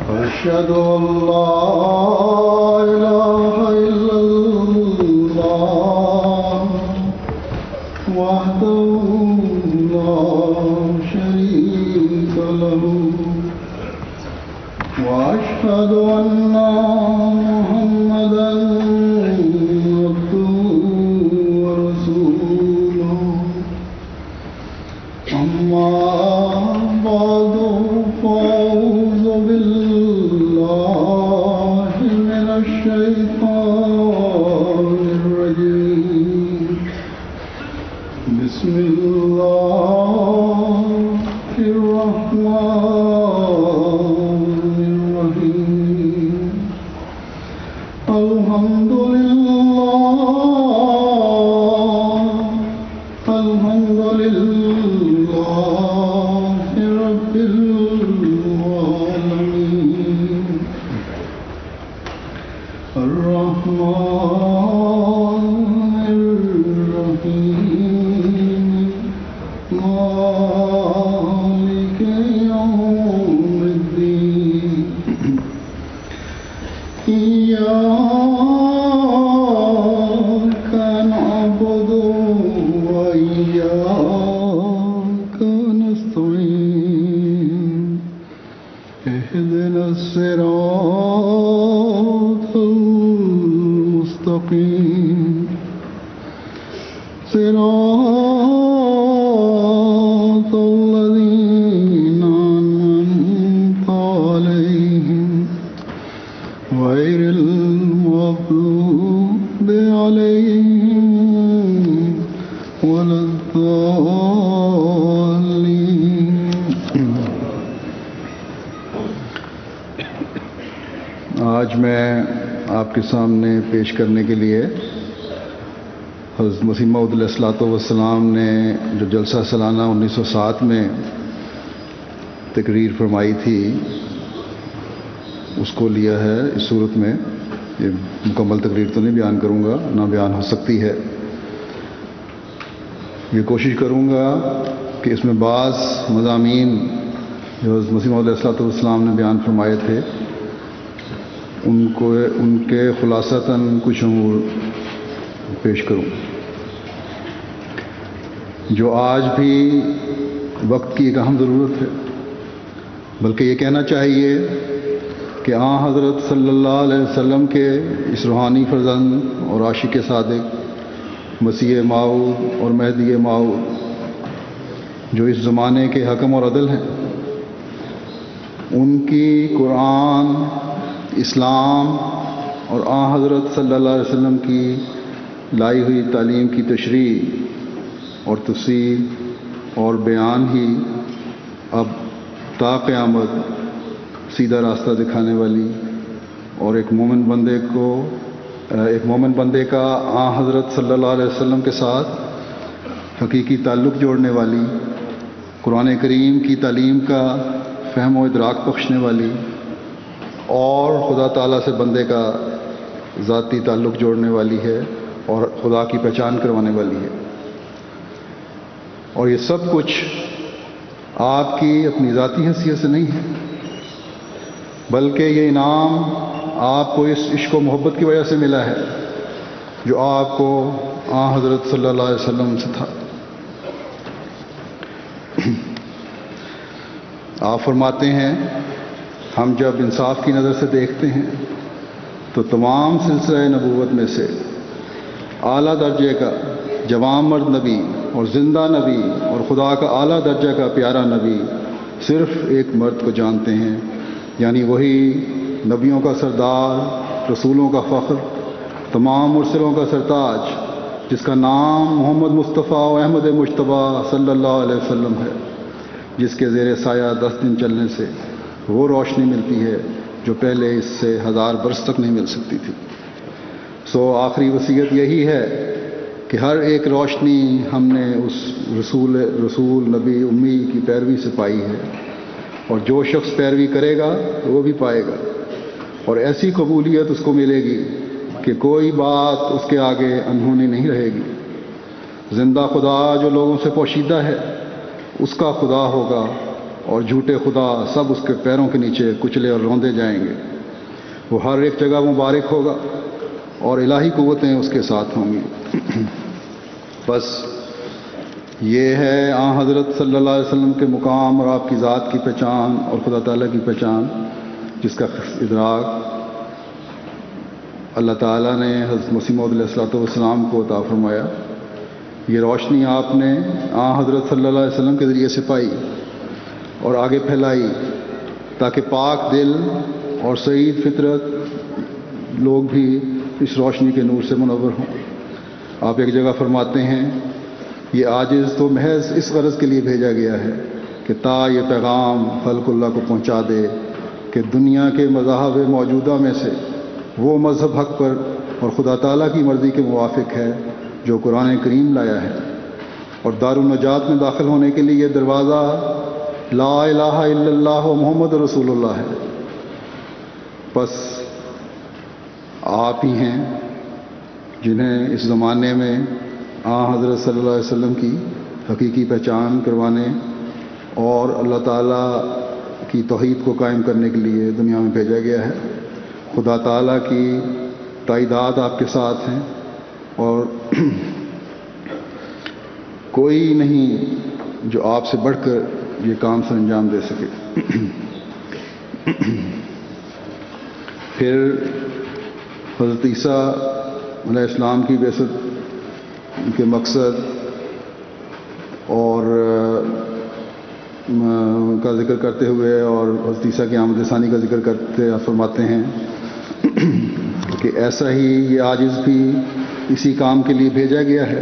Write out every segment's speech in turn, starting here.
أشهد أن لا إله إلا الله وحده لا شريك له وأشهد أن محمدا عبده ورسوله أما بعد فأعوذ بالله من الشيطان الرجيم بسم الله الرحمن الرحيم الحمد لله رب العالمين الرحمن الرحيم مالك يوم الدين إياك نعبد وإياك نستعين اهدنا الصراط المستقيم صراط الذين أنعمت عليهم غير المغضوب عليهم ولا الضالين. آج میں آپ کے سامنے پیش کرنے کے لیے حضرت مسیح موعود علیہ الصلوۃ والسلام نے جو جلسہ سالانہ 1907 میں تقریر فرمائی تھی اس کو لیا ہے اس صورت میں. یہ مکمل تقریر تو نہیں بیان کروں گا، نہ بیان ہو سکتی ہے. یہ کوشش کروں گا کہ اس میں بعض مضامین جو حضرت مسیح موعود علیہ الصلوۃ والسلام نے بیان فرمائے تھے ان کے خلاصتاً کچھ امور پیش کروں جو آج بھی وقت کی ایک اہم ضرورت ہے. بلکہ یہ کہنا چاہیے کہ آن حضرت صلی اللہ علیہ وسلم کے اس روحانی فرزند اور عاشق صادق مسیح موعود اور مہدی موعود جو اس زمانے کے حکم اور عدل ہیں، ان کی قرآن، اسلام اور آن حضرت صلی اللہ علیہ وسلم کی لائی ہوئی تعلیم کی تشریح اور تفسیر اور بیان ہی اب تا قیامت سیدھا راستہ دکھانے والی اور ایک مومن بندے کا آن حضرت صلی اللہ علیہ وسلم کے ساتھ حقیقی تعلق جوڑنے والی، قرآن کریم کی تعلیم کا فہم و ادراک بخشنے والی اور خدا تعالیٰ سے بندے کا ذاتی تعلق جوڑنے والی ہے اور خدا کی پہچان کروانے والی ہے. اور یہ سب کچھ آپ کی اپنی ذاتی حیثیت سے نہیں ہے، بلکہ یہ انعام آپ کو اس عشق و محبت کی وجہ سے ملا ہے جو آپ کو آن حضرت صلی اللہ علیہ وسلم سے تھا. آپ فرماتے ہیں ہم جب انصاف کی نظر سے دیکھتے ہیں تو تمام سلسلہ نبوت میں سے اعلیٰ درجے کا جوان مرد نبی اور زندہ نبی اور خدا کا اعلیٰ درجہ کا پیارا نبی صرف ایک مرد کو جانتے ہیں، یعنی وہی نبیوں کا سردار، رسولوں کا فخر، تمام مرسلوں کا سرتاج، جس کا نام محمد مصطفیٰ و احمد مجتبیٰ صلی اللہ علیہ وسلم ہے، جس کے زیر سایہ 10 دن چلنے سے وہ روشنی ملتی ہے جو پہلے اس سے 1000 برس تک نہیں مل سکتی تھی. سو آخری وصیت یہی ہے کہ ہر ایک روشنی ہم نے اس رسول نبی امی کی پیروی سے پائی ہے، اور جو شخص پیروی کرے گا وہ بھی پائے گا، اور ایسی قبولیت اس کو ملے گی کہ کوئی بات اس کے آگے انہونی نہیں رہے گی. زندہ خدا جو لوگوں سے پوشیدہ ہے اس کا خدا ہوگا، اور جھوٹے خدا سب اس کے پیروں کے نیچے کچلے اور روندے جائیں گے۔ وہ ہر ایک جگہ مبارک ہوگا اور الہی قوتیں اس کے ساتھ ہوں گی۔ بس یہ ہے حضرت صلی اللہ علیہ وسلم کے مقام اور آپ کی ذات کی پہچان اور خدا تعالیٰ کی پہچان، جس کا ادراک اللہ تعالیٰ نے حضرت مسیح موعود علیہ السلام کو عطا فرمایا۔ یہ روشنی آپ نے حضرت صلی اللہ علیہ وسلم کے ذریعے سے پائی اور آگے پھیلائی، تاکہ پاک دل اور سعید فطرت لوگ بھی اس روشنی کے نور سے منور ہوں۔ آپ ایک جگہ فرماتے ہیں، یہ عاجز تو محض اس غرض کے لیے بھیجا گیا ہے کہ تا یہ پیغام خلق اللہ کو پہنچا دے کہ دنیا کے مذاہب موجودہ میں سے وہ مذہب حق پر اور خدا تعالیٰ کی مرضی کے موافق ہے جو قرآن کریم لایا ہے، اور دار النجات میں داخل ہونے کے لیے یہ دروازہ لا الہ الا اللہ محمد رسول اللہ ہے۔ بس آپ ہی ہیں جنہیں اس زمانے میں حضرت صلی اللہ علیہ وسلم کی حقیقی پہچان کروانے اور اللہ تعالیٰ کی توحید کو قائم کرنے کے لیے دنیا میں بھیجا گیا ہے۔ خدا تعالیٰ کی تائیدات آپ کے ساتھ ہیں اور کوئی نہیں جو آپ سے بڑھ کر یہ کام سر انجام دے سکے۔ پھر حضرت عیسیٰ علیہ السلام کی بعثت کے مقصد اور کا ذکر کرتے ہوئے اور حضرت عیسیٰ کی آمد ثانی کا ذکر کرتے فرماتے ہیں کہ ایسا ہی یہ عاجز بھی اسی کام کے لیے بھیجا گیا ہے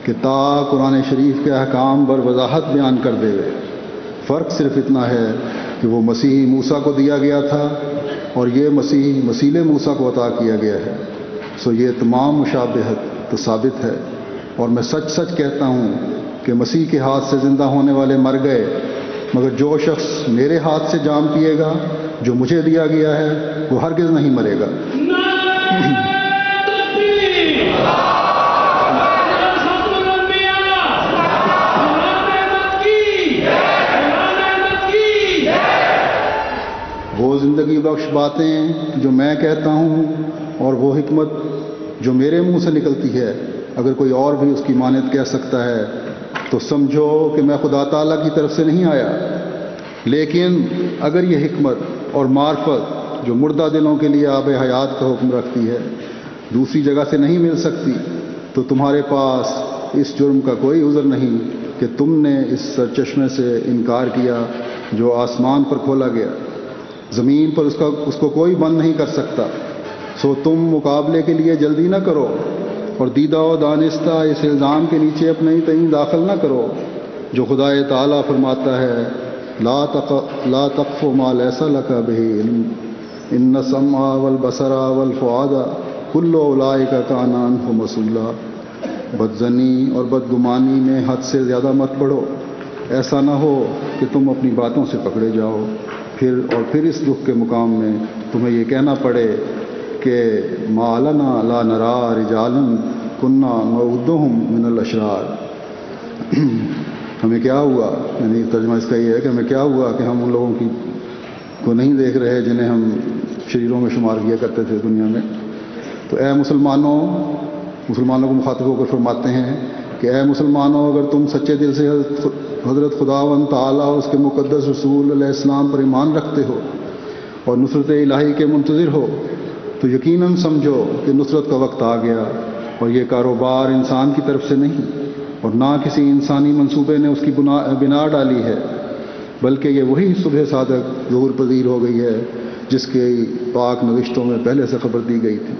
کہ تا قرآن شریف کے احکام بر وضاحت بیان کر دے۔ فرق صرف اتنا ہے کہ وہ مسیح موسیٰ کو دیا گیا تھا اور یہ مسیح مسیل موسیٰ کو عطا کیا گیا ہے، سو یہ تمام مشابہت تو ثابت ہے۔ اور میں سچ سچ کہتا ہوں کہ مسیح کے ہاتھ سے زندہ ہونے والے مر گئے، مگر جو شخص میرے ہاتھ سے جام پیے گا جو مجھے دیا گیا ہے وہ ہرگز نہیں مرے گا۔ وہ زندگی بخش باتیں جو میں کہتا ہوں اور وہ حکمت جو میرے منہ سے نکلتی ہے، اگر کوئی اور بھی اس کی مانند کہہ سکتا ہے تو سمجھو کہ میں خدا تعالیٰ کی طرف سے نہیں آیا۔ لیکن اگر یہ حکمت اور معرفت جو مردہ دلوں کے لیے آب حیات کا حکم رکھتی ہے دوسری جگہ سے نہیں مل سکتی، تو تمہارے پاس اس جرم کا کوئی عذر نہیں کہ تم نے اس سرچشمے سے انکار کیا جو آسمان پر کھولا گیا، زمین پر اس کو کوئی بند نہیں کر سکتا۔ سو تم مقابلے کے لیے جلدی نہ کرو اور دیدہ و دانستہ اس الزام کے نیچے اپنے ہی تئیں داخل نہ کرو جو خدا تعالیٰ فرماتا ہے، لا تقف ما لیس لک بہ علم ان السمع والبصر والفؤاد کل اولئک کان عنہ مسئولا۔ بدظنی اور بدگمانی میں حد سے زیادہ مت بڑھو، ایسا نہ ہو کہ تم اپنی باتوں سے پکڑے جاؤ پھر اس دکھ کے مقام میں تمہیں یہ کہنا پڑے کہ ما لنا لا نرا رجالا کنا نعدهم من الاشرار۔ ہمیں کیا ہوا، یعنی ترجمہ اس کا یہ ہے کہ ہمیں کیا ہوا کہ ہم ان لوگوں کو نہیں دیکھ رہے جنہیں ہم شریروں میں شمار کیا کرتے تھے دنیا میں۔ تو اے مسلمانوں کو مخاطب ہو کر فرماتے ہیں کہ اے مسلمانوں، اگر تم سچے دل سے حضرت خداوند تعالیٰ اور اس کے مقدس رسول علیہ السلام پر ایمان رکھتے ہو اور نصرت الہی کے منتظر ہو تو یقیناً سمجھو کہ نصرت کا وقت آ گیا، اور یہ کاروبار انسان کی طرف سے نہیں اور نہ کسی انسانی منصوبے نے اس کی بنا ڈالی ہے، بلکہ یہ وہی صبح صادق ظہور پذیر ہو گئی ہے جس کے پاک نوشتوں میں پہلے سے خبر دی گئی تھی۔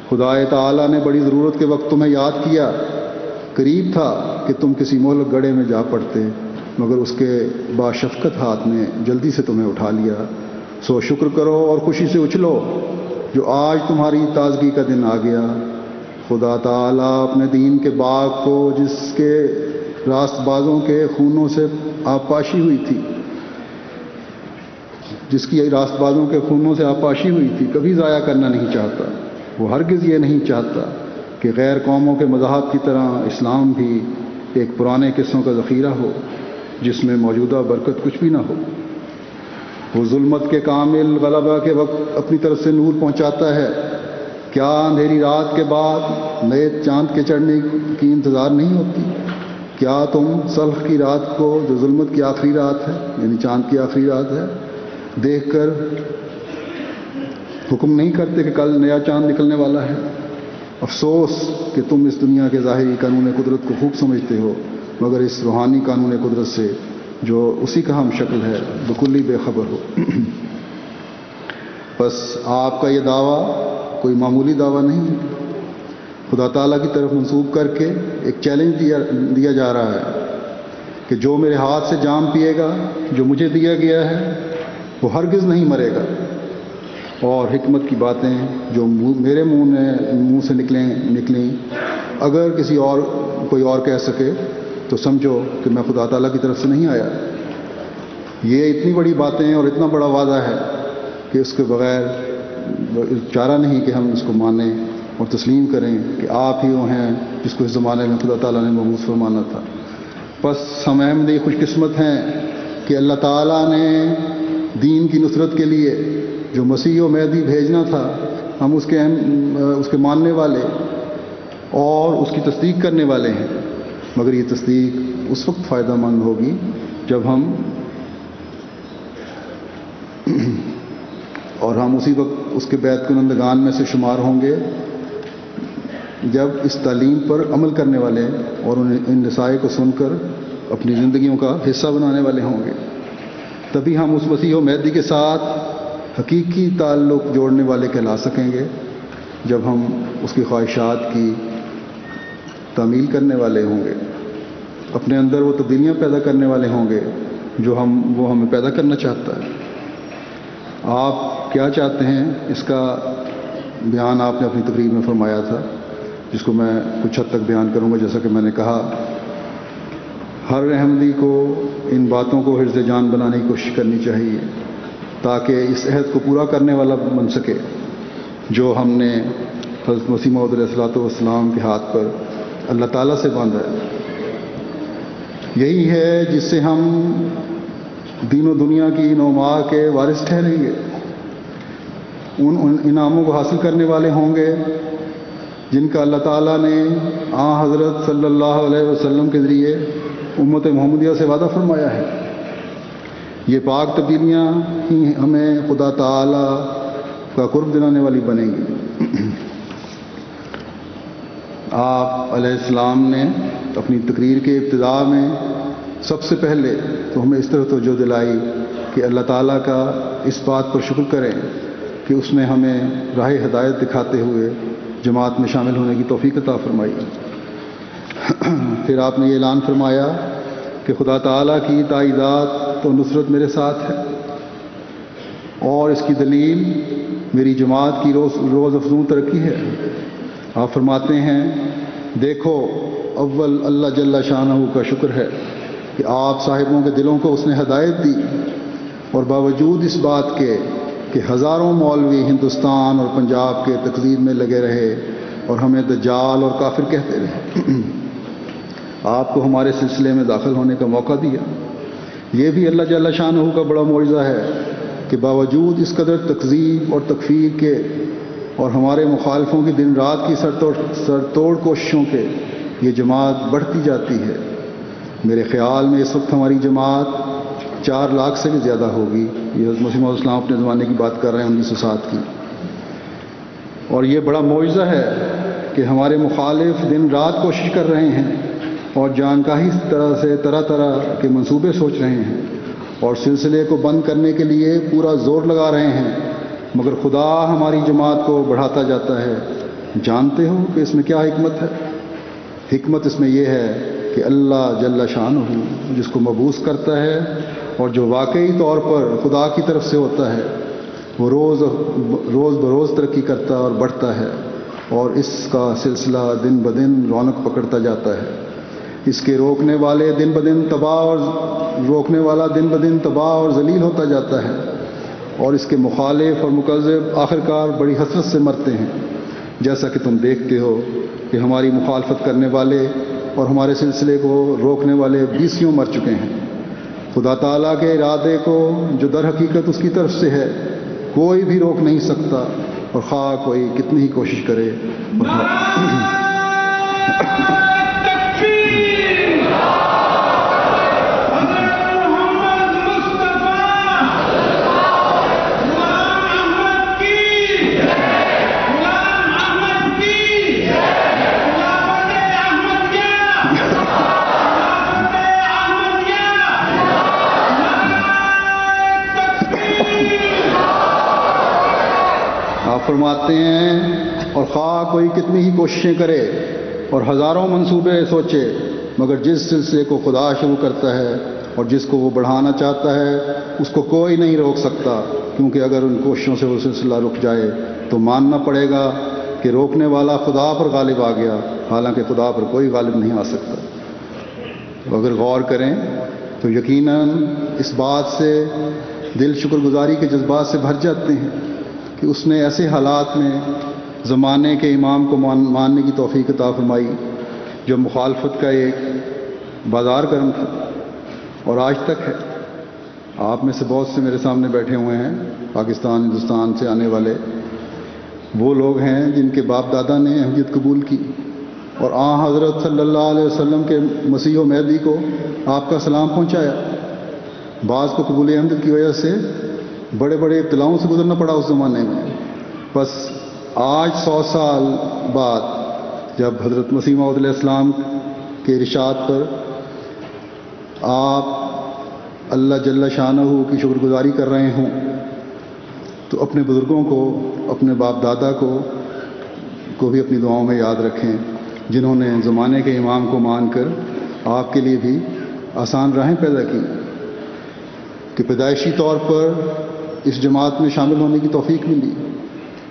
خدا تعالیٰ نے بڑی ضرورت کے وقت تمہیں یاد کیا، قریب تھا کہ تم کسی مہلک گڑھے میں جا پڑتے، مگر اس کے باشفقت ہاتھ نے جلدی سے تمہیں اٹھا لیا۔ سو شکر کرو اور خوشی سے اچھلو جو آج تمہاری تازگی کا دن آ گیا۔ خدا تعالیٰ اپنے دین کے باغ کو جس کے راست بازوں کے خونوں سے آبپاشی ہوئی تھی کبھی ضائع کرنا نہیں چاہتا۔ وہ ہرگز یہ نہیں چاہتا کہ غیر قوموں کے مذاہب کی طرح اسلام بھی ایک پرانے قصوں کا ذخیرہ ہو، جس میں موجودہ برکت کچھ بھی نہ ہو۔ وہ ظلمت کے کامل غلبہ کے وقت اپنی طرف سے نور پہنچاتا ہے۔ کیا اندھیری رات کے بعد نئے چاند کے چڑھنے کی انتظار نہیں ہوتی؟ کیا تم سلخ کی رات کو، جو ظلمت کی آخری رات ہے یعنی چاند کی آخری رات ہے، دیکھ کر حکم نہیں کرتے کہ کل نیا چاند نکلنے والا ہے؟ افسوس کہ تم اس دنیا کے ظاہری قانون قدرت کو خوب سمجھتے ہو، مگر اس روحانی قانون قدرت سے جو اسی کا ہم شکل ہے بکلی بے خبر ہو۔ بس آپ کا یہ دعویٰ کوئی معمولی دعویٰ نہیں ہے، خدا تعالیٰ کی طرف منسوب کر کے ایک چیلنج دیا جا رہا ہے کہ جو میرے ہاتھ سے جام پیے گا، جو مجھے دیا گیا ہے، وہ ہرگز نہیں مرے گا، اور حکمت کی باتیں جو میرے منہ سے نکلیں اگر کوئی اور کہہ سکے تو سمجھو کہ میں خدا تعالیٰ کی طرف سے نہیں آیا۔ یہ اتنی بڑی باتیں اور اتنا بڑا وعدہ ہے کہ اس کے بغیر چارہ نہیں کہ ہم اس کو مانیں اور تسلیم کریں کہ آپ ہی وہ ہیں جس کو اس زمانے میں خدا تعالیٰ نے مبعوث فرمانا تھا۔ بس ہم احمدی خوش قسمت ہیں کہ اللہ تعالیٰ نے دین کی نصرت کے لیے جو مسیح و مہدی بھیجنا تھا، ہم اس کے ماننے والے اور اس کی تصدیق کرنے والے ہیں، مگر یہ تصدیق اس وقت فائدہ مند ہوگی جب ہم اسی وقت اس کے بیعت کنندگان میں سے شمار ہوں گے جب اس تعلیم پر عمل کرنے والے اور ان نصائح کو سن کر اپنی زندگیوں کا حصہ بنانے والے ہوں گے۔ تبھی ہم اس مسیح و مہدی کے ساتھ حقیقی تعلق جوڑنے والے کہلا سکیں گے، جب ہم اس کی خواہشات کی تعمیل کرنے والے ہوں گے، اپنے اندر وہ تبدیلیاں پیدا کرنے والے ہوں گے جو وہ ہمیں پیدا کرنا چاہتا ہے۔ آپ کیا چاہتے ہیں اس کا بیان آپ نے اپنی تقریر میں فرمایا تھا، جس کو میں کچھ حد تک بیان کروں گا۔ جیسا کہ میں نے کہا، ہر احمدی کو ان باتوں کو حرز جان بنانے کی کوشش کرنی چاہیے تاکہ اس عہد کو پورا کرنے والا بن سکے جو ہم نے حضرت مسیح موعود علیہ الصلوۃ والسلام کے ہاتھ پر اللہ تعالیٰ سے باندھا ہے۔ یہی ہے جس سے ہم دین و دنیا کی نوما کے وارث ٹھہریں گے، ان انعاموں کو حاصل کرنے والے ہوں گے جن کا اللہ تعالیٰ نے حضرت صلی اللہ علیہ وسلم کے ذریعے امت محمدیہ سے وعدہ فرمایا ہے۔ یہ پاک تبدیلیاں ہی ہمیں خدا تعالیٰ کا قرب دلانے والی بنیں گی۔ آپ علیہ السلام نے اپنی تقریر کے ابتدا میں سب سے پہلے تو ہمیں اس طرح توجہ دلائی کہ اللہ تعالیٰ کا اس بات پر شکر کریں کہ اس نے ہمیں راہ ہدایت دکھاتے ہوئے جماعت میں شامل ہونے کی توفیق عطا فرمائی۔ پھر آپ نے یہ اعلان فرمایا کہ خدا تعالیٰ کی تائیدات و نصرت میرے ساتھ ہے، اور اس کی دلیل میری جماعت کی روز افزوں ترقی ہے۔ آپ فرماتے ہیں، دیکھو اول اللہ جل شانہ کا شکر ہے کہ آپ صاحبوں کے دلوں کو اس نے ہدایت دی، اور باوجود اس بات کے کہ ہزاروں مولوی ہندوستان اور پنجاب کے تکذیب میں لگے رہے اور ہمیں دجال اور کافر کہتے رہے، آپ کو ہمارے سلسلے میں داخل ہونے کا موقع دیا۔ یہ بھی اللہ جل شانہ کا بڑا معجزہ ہے کہ باوجود اس قدر تکذیب اور تکفیر کے اور ہمارے مخالفوں کی دن رات کی سرتوڑ کوششوں کے یہ جماعت بڑھتی جاتی ہے۔ میرے خیال میں اس وقت ہماری جماعت 4 لاکھ سے بھی زیادہ ہوگی۔ یہ حضرت مسیح موعود اسلام اپنے زمانے کی بات کر رہے ہیں، 1907 کی، اور یہ بڑا معجزہ ہے کہ ہمارے مخالف دن رات کوشش کر رہے ہیں اور جانکاہی طرح طرح کے منصوبے سوچ رہے ہیں اور سلسلے کو بند کرنے کے لیے پورا زور لگا رہے ہیں، مگر خدا ہماری جماعت کو بڑھاتا جاتا ہے۔ جانتے ہو کہ اس میں کیا حکمت ہے؟ حکمت اس میں یہ ہے کہ اللہ جل شانہ جس کو مبعوث کرتا ہے اور جو واقعی طور پر خدا کی طرف سے ہوتا ہے، وہ روز بروز ترقی کرتا اور بڑھتا ہے، اور اس کا سلسلہ دن بدن رونق پکڑتا جاتا ہے۔ اس کے روکنے والے دن بدن تباہ اور ذلیل ہوتا جاتا ہے، اور اس کے مخالف اور مکذب آخرکار بڑی حسرت سے مرتے ہیں، جیسا کہ تم دیکھتے ہو کہ ہماری مخالفت کرنے والے اور ہمارے سلسلے کو روکنے والے 20 مر چکے ہیں، خدا تعالیٰ کے ارادے کو جو در حقیقت اس کی طرف سے ہے کوئی بھی روک نہیں سکتا، اور خواہ کوئی کتنی ہی کوشش کرے فرماتے ہیں اور خواہ کوئی کتنی ہی کوششیں کرے اور ہزاروں منصوبے سوچے، مگر جس سلسلے کو خدا شروع کرتا ہے اور جس کو وہ بڑھانا چاہتا ہے اس کو کوئی نہیں روک سکتا، کیونکہ اگر ان کوششوں سے وہ سلسلہ رک جائے تو ماننا پڑے گا کہ روکنے والا خدا پر غالب آ گیا، حالانکہ خدا پر کوئی غالب نہیں آ سکتا۔ اگر غور کریں تو یقیناً اس بات سے دل شکر گزاری کے جذبات سے بھر جاتے ہیں کہ اس نے ایسے حالات میں زمانے کے امام کو ماننے کی توفیق عطا فرمائی جو مخالفت کا ایک بازار گرم تھا اور آج تک ہے۔ آپ میں سے بہت سے میرے سامنے بیٹھے ہوئے ہیں پاکستان ہندوستان سے آنے والے، وہ لوگ ہیں جن کے باپ دادا نے احمدیت قبول کی اور حضرت صلی اللہ علیہ وسلم کے مسیح و مہدی کو آپ کا سلام پہنچایا۔ بعض کو قبول احمدیت کی وجہ سے بڑے بڑے ابتلاؤں سے گزرنا پڑا اس زمانے میں، بس آج 100 سال بعد جب حضرت مسیح موعود علیہ السلام کے ارشاد پر آپ اللہ جل شانہ کی شکر گزاری کر رہے ہوں تو اپنے بزرگوں کو، اپنے باپ دادا کو بھی اپنی دعاؤں میں یاد رکھیں، جنہوں نے زمانے کے امام کو مان کر آپ کے لیے بھی آسان راہیں پیدا کی کہ پیدائشی طور پر اس جماعت میں شامل ہونے کی توفیق ملی،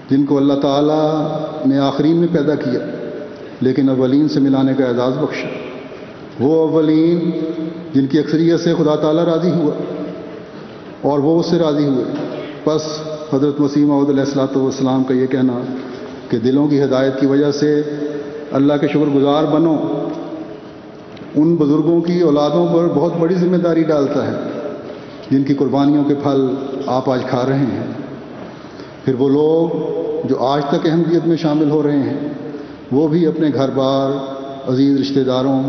جن کو اللہ تعالیٰ نے آخرین میں پیدا کیا لیکن اولین سے ملانے کا اعزاز بخشا، وہ اولین جن کی اکثریت سے خدا تعالیٰ راضی ہوا اور وہ اس سے راضی ہوئے۔ پس حضرت مسیح موعود علیہ السلام کا یہ کہنا کہ دلوں کی ہدایت کی وجہ سے اللہ کے شکر گزار بنو، ان بزرگوں کی اولادوں پر بہت بڑی ذمہ داری ڈالتا ہے جن کی قربانیوں کے پھل آپ آج کھا رہے ہیں۔ پھر وہ لوگ جو آج تک احمدیت میں شامل ہو رہے ہیں وہ بھی اپنے گھر بار، عزیز رشتہ داروں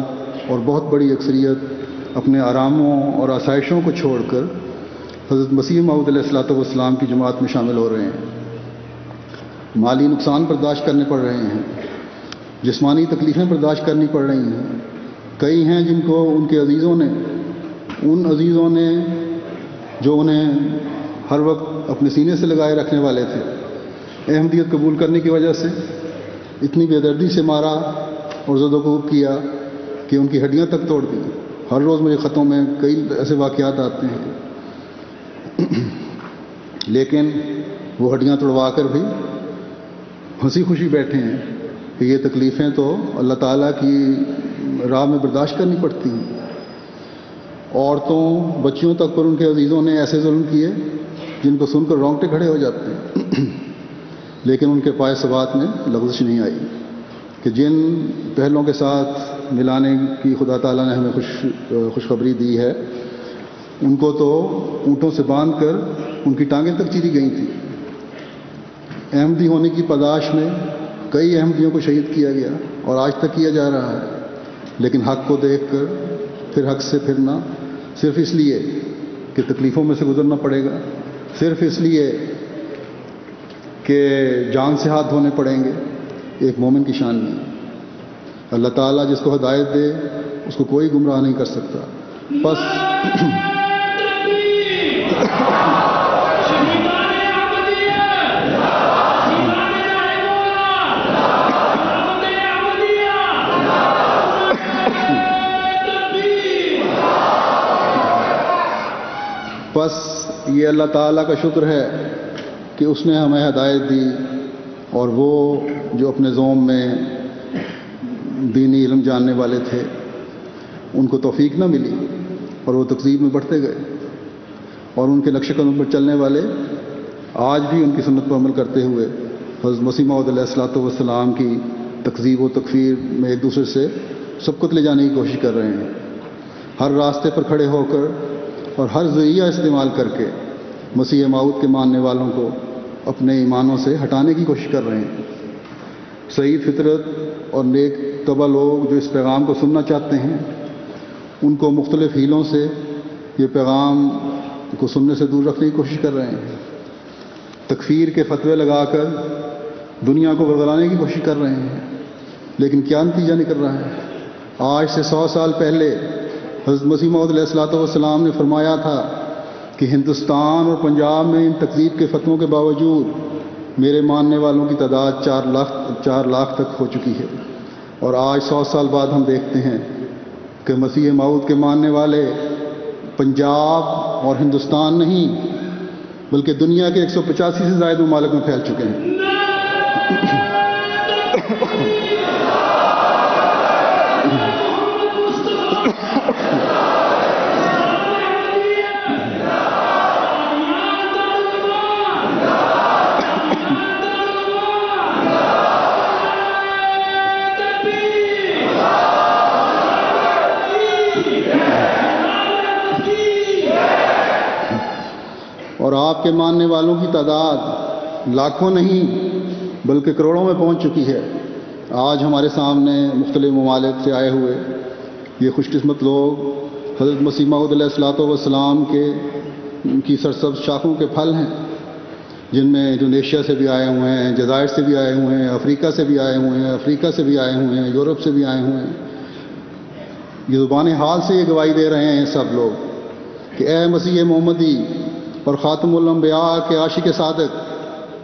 اور بہت بڑی اکثریت اپنے آراموں اور آسائشوں کو چھوڑ کر حضرت مسیح موعود علیہ السلام کی جماعت میں شامل ہو رہے ہیں۔ مالی نقصان برداشت کرنے پڑ رہے ہیں، جسمانی تکلیفیں برداشت کرنی پڑ رہی ہیں۔ کئی ہیں جن کو ان کے ان عزیزوں نے جو انہیں ہر وقت اپنے سینے سے لگائے رکھنے والے تھے، احمدیت قبول کرنے کی وجہ سے اتنی بے دردی سے مارا اور زد و کوب کیا کہ ان کی ہڈیاں تک توڑ دی۔ ہر روز مجھے خطوں میں کئی ایسے واقعات آتے ہیں، لیکن وہ ہڈیاں توڑوا کر بھی ہنسی خوشی بیٹھے ہیں کہ یہ تکلیفیں تو اللہ تعالیٰ کی راہ میں برداشت کرنی پڑتی ہیں۔ عورتوں، بچیوں تک پر ان کے عزیزوں نے ایسے ظلم کیے جن کو سن کر رونگٹے کھڑے ہو جاتے ہیں، لیکن ان کے پائے ثبات میں لغزش نہیں آئی کہ جن پہلوں کے ساتھ ملانے کی خدا تعالیٰ نے ہمیں خوشخبری دی ہے، ان کو تو اونٹوں سے باندھ کر ان کی ٹانگیں تک چیری گئی تھیں۔ احمدی ہونے کی پاداش میں کئی احمدیوں کو شہید کیا گیا اور آج تک کیا جا رہا ہے، لیکن حق کو دیکھ کر پھر حق سے پھرنا، صرف اس لیے کہ تکلیفوں میں سے گزرنا پڑے گا، صرف اس لیے کہ جان سے ہاتھ دھونے پڑیں گے، ایک مومن کی شان نہیں۔ اللہ تعالیٰ جس کو ہدایت دے اس کو کوئی گمراہ نہیں کر سکتا۔ بس یہ اللہ تعالیٰ کا شکر ہے کہ اس نے ہمیں ہدایت دی، اور وہ جو اپنے زوم میں دینی علم جاننے والے تھے ان کو توفیق نہ ملی اور وہ تکذیب میں بڑھتے گئے، اور ان کے نقش قدم پر چلنے والے آج بھی ان کی سنت پر عمل کرتے ہوئے حضرت مسیح موعود علیہ السلام کی تکذیب و تکفیر میں ایک دوسرے سے سبقت لے جانے کی کوشش کر رہے ہیں۔ ہر راستے پر کھڑے ہو کر اور ہر ذریعہ استعمال کر کے مسیح موعود کے ماننے والوں کو اپنے ایمانوں سے ہٹانے کی کوشش کر رہے ہیں۔ سعید فطرت اور نیک طبع لوگ جو اس پیغام کو سننا چاہتے ہیں، ان کو مختلف ہیلوں سے یہ پیغام کو سننے سے دور رکھنے کی کوشش کر رہے ہیں۔ تکفیر کے فتوے لگا کر دنیا کو ورگلانے کی کوشش کر رہے ہیں، لیکن کیا نتیجہ نکل رہا ہے؟ آج سے 100 سال پہلے حضرت مسیح موعود علیہ الصلوۃ والسلام نے فرمایا تھا کہ ہندوستان اور پنجاب میں ان تکذیب کے فتووں کے باوجود میرے ماننے والوں کی تعداد 4 لاکھ تک ہو چکی ہے، اور آج 100 سال بعد ہم دیکھتے ہیں کہ مسیح موعود کے ماننے والے پنجاب اور ہندوستان نہیں بلکہ دنیا کے 185 سے زائد ممالک میں پھیل چکے ہیں۔ اور آپ کے ماننے والوں کی تعداد لاکھوں نہیں بلکہ کروڑوں میں پہنچ چکی ہے۔ آج ہمارے سامنے مختلف ممالک سے آئے ہوئے یہ خوش قسمت لوگ حضرت مسیح موعود علیہ الصلوۃ والسلام کی سرسبز شاخوں کے پھل ہیں، جن میں انڈونیشیا سے بھی آئے ہوئے ہیں، جزائر سے بھی آئے ہوئے ہیں، افریقہ سے بھی آئے ہوئے ہیں، افریقہ سے بھی آئے ہوئے ہیں، یورپ سے بھی آئے ہوئے ہیں۔ یہ زبان حال سے یہ گواہی دے رہے ہیں سب لوگ کہ اے مسیح محمدی اور خاتم الانبیاء کے عاشق صادق،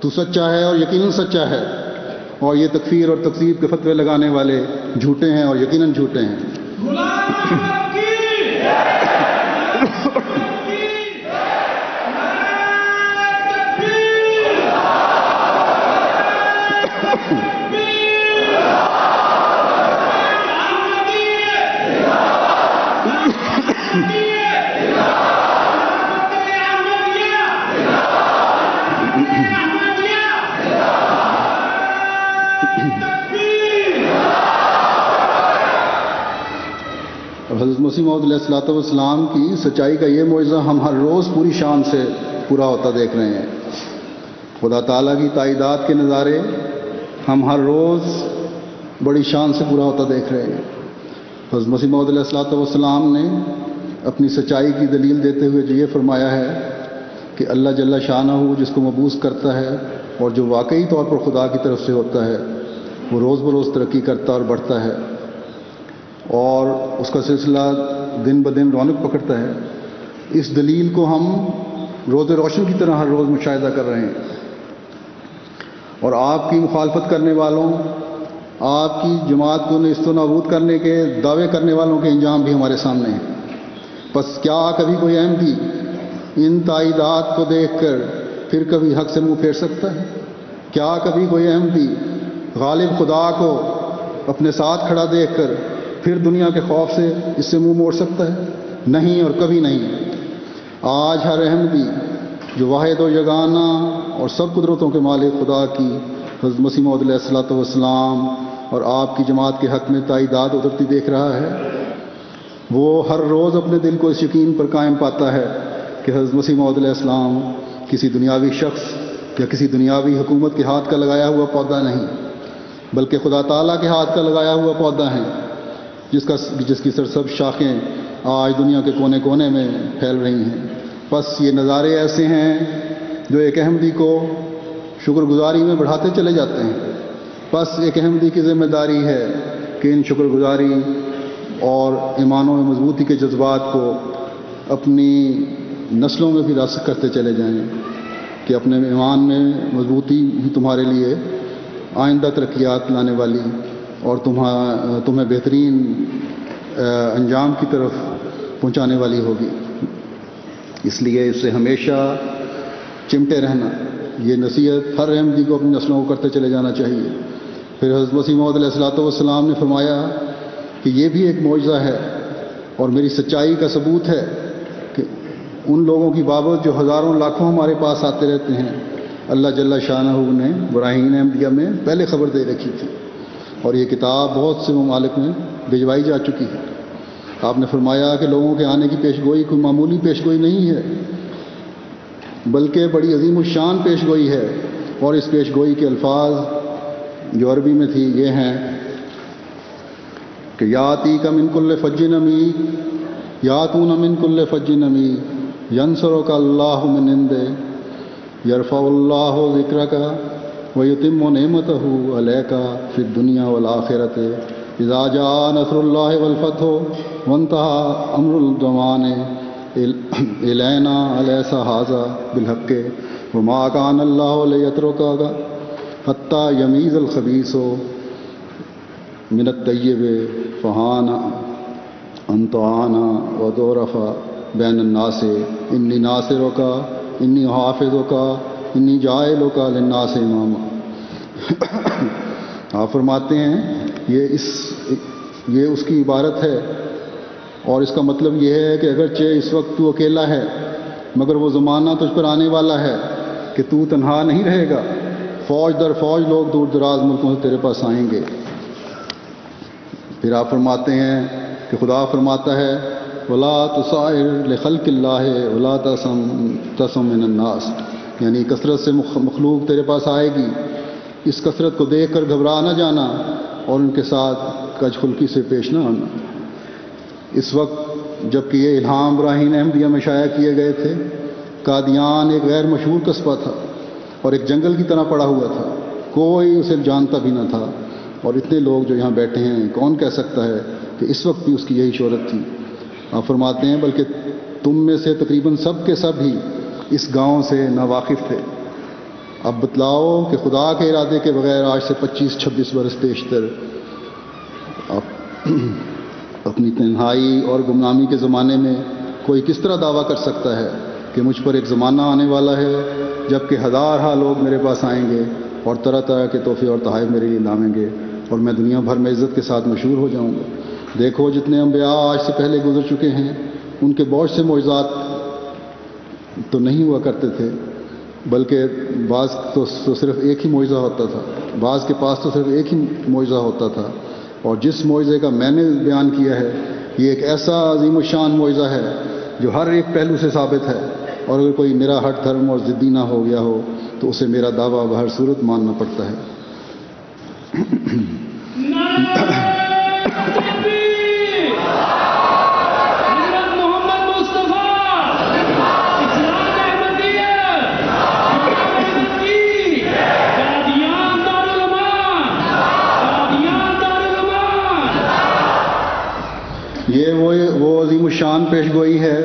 تو سچا ہے اور یقیناً سچا ہے، اور یہ تکفیر اور تکذیب کے فتوے لگانے والے جھوٹے ہیں اور یقیناً جھوٹے ہیں۔ حضرت مسیح موعود علیہ الصلوۃ والسلام کی سچائی کا یہ معجزہ ہم ہر روز پوری شان سے پورا ہوتا دیکھ رہے ہیں۔ خدا تعالیٰ کی تائیدات کے نظارے ہم ہر روز بڑی شان سے پورا ہوتا دیکھ رہے ہیں۔ حضرت مسیح موعود علیہ الصلوۃ والسلام نے اپنی سچائی کی دلیل دیتے ہوئے یہ فرمایا ہے کہ اللہ جل شانہ جس کو مبعوث کرتا ہے اور جو واقعی طور پر خدا کی طرف سے ہوتا ہے، وہ روز بروز ترقی کرتا اور بڑھتا ہے، اور اس کا سلسلہ دن بدن رونق پکڑتا ہے۔ اس دلیل کو ہم روز روشن کی طرح ہر روز مشاہدہ کر رہے ہیں، اور آپ کی مخالفت کرنے والوں، آپ کی جماعت کو نیست و نابود کرنے کے دعوے کرنے والوں کے انجام بھی ہمارے سامنے ہیں۔ بس کیا کبھی کوئی احمدی ان تائیدات کو دیکھ کر پھر کبھی حق سے منہ پھیر سکتا ہے؟ کیا کبھی کوئی احمدی غالب خدا کو اپنے ساتھ کھڑا دیکھ کر پھر دنیا کے خوف سے اس سے منہ موڑ سکتا ہے؟ نہیں، اور کبھی نہیں۔ آج ہر احمدی جو واحد و یگانہ اور سب قدرتوں کے مالک خدا کی حضرت مسیح موعود علیہ الصلوۃ والسلام اور آپ کی جماعت کے حق میں تائیدات اترتی دیکھ رہا ہے، وہ ہر روز اپنے دل کو اس یقین پر قائم پاتا ہے کہ حضرت مسیح موعود علیہ السلام کسی دنیاوی شخص یا کسی دنیاوی حکومت کے ہاتھ کا لگایا ہوا پودا نہیں، بلکہ خدا تعالیٰ کے ہاتھ کا لگایا ہوا پودا ہے، جس کی سرسبز شاخیں آج دنیا کے کونے کونے میں پھیل رہی ہیں۔ بس یہ نظارے ایسے ہیں جو ایک احمدی کو شکر گزاری میں بڑھاتے چلے جاتے ہیں۔ بس ایک احمدی کی ذمہ داری ہے کہ ان شکر گزاری اور ایمانوں میں مضبوطی کے جذبات کو اپنی نسلوں میں بھی راسخ کرتے چلے جائیں، کہ اپنے ایمان میں مضبوطی ہی تمہارے لیے آئندہ ترقیات لانے والی اور تمہیں بہترین انجام کی طرف پہنچانے والی ہوگی۔ اس لیے اس سے ہمیشہ چمٹے رہنا، یہ نصیحت ہر احمدی کو اپنی نسلوں کو کرتے چلے جانا چاہیے۔ پھر حضرت مسیح موعود علیہ الصلوۃ والسلام نے فرمایا کہ یہ بھی ایک معجزہ ہے اور میری سچائی کا ثبوت ہے کہ ان لوگوں کی بابت جو ہزاروں لاکھوں ہمارے پاس آتے رہتے ہیں، اللہ جل شانہ نے براہین احمدیہ میں پہلے خبر دے رکھی تھی، اور یہ کتاب بہت سے ممالک میں بھجوائی جا چکی ہے۔ آپ نے فرمایا کہ لوگوں کے آنے کی پیشگوئی کوئی معمولی پیشگوئی نہیں ہے بلکہ بڑی عظیم الشان پیشگوئی ہے، اور اس پیشگوئی کے الفاظ جو عربی میں تھی یہ ہیں کہ یاتی کا من کل فج عمیق یاتون من کل فج عمیق ینصرک اللہ من عنده یرفع اللہ ذکرک ویتم نعمتہ علیک فی الدنیا والآخرۃ اذا جاء نصر اللہ والفتح وانتهى امر الزمان الینا الیس ھذا بالحق وما کان اللہ لیترکک حتی یمیز الخبیث من الطیب فہانا انطعانا ودورف بین الناس انی ناصرک انی حافظک انی جاعلک للناس اماما۔ آپ فرماتے ہیں یہ اس کی عبارت ہے، اور اس کا مطلب یہ ہے کہ اگرچہ اس وقت تو اکیلا ہے مگر وہ زمانہ تجھ پر آنے والا ہے کہ تو تنہا نہیں رہے گا، فوج در فوج لوگ دور دراز ملکوں سے تیرے پاس آئیں گے۔ پھر آپ فرماتے ہیں کہ خدا فرماتا ہے ولا تصائر لخلق اللہ ولا تسم من الناس، یعنی کثرت سے مخلوق تیرے پاس آئے گی، اس کثرت کو دیکھ کر گھبرا نہ جانا اور ان کے ساتھ کج خلقی سے پیش نہ آنا۔ اس وقت جب کہ یہ الہام براہین احمدیہ میں شائع کیے گئے تھے، قادیان ایک غیر مشہور قصبہ تھا اور ایک جنگل کی طرح پڑا ہوا تھا، کوئی اسے جانتا بھی نہ تھا، اور اتنے لوگ جو یہاں بیٹھے ہیں کون کہہ سکتا ہے کہ اس وقت بھی اس کی یہی شہرت تھی۔ آپ فرماتے ہیں بلکہ تم میں سے تقریباً سب کے سب ہی اس گاؤں سے ناواقف تھے۔ اب بتلاؤ کہ خدا کے ارادے کے بغیر آج سے 25-26 برس پیشتر اپنی تنہائی اور گمنامی کے زمانے میں کوئی کس طرح دعویٰ کر سکتا ہے کہ مجھ پر ایک زمانہ آنے والا ہے جب کہ ہزارہ لوگ میرے پاس آئیں گے اور طرح طرح کے تحفے اور تحائف میرے لیے لائیں گے اور میں دنیا بھر میں عزت کے ساتھ مشہور ہو جاؤں گا۔ دیکھو جتنے انبیاء آج سے پہلے گزر چکے ہیں ان کے بہت سے معجزات تو نہیں ہوا کرتے تھے، بلکہ بعض تو صرف ایک ہی معجزہ ہوتا تھا، بعض کے پاس تو صرف ایک ہی معجزہ ہوتا تھا، اور جس معجزے کا میں نے بیان کیا ہے یہ ایک ایسا عظیم الشان معجزہ ہے جو ہر ایک پہلو سے ثابت ہے، اور اگر کوئی میرا ہٹ دھرم اور ضدی نہ ہو گیا ہو تو اسے میرا دعویٰ بہر صورت ماننا پڑتا ہے۔ یہ وہ عظیم الشان پیش گوئی ہے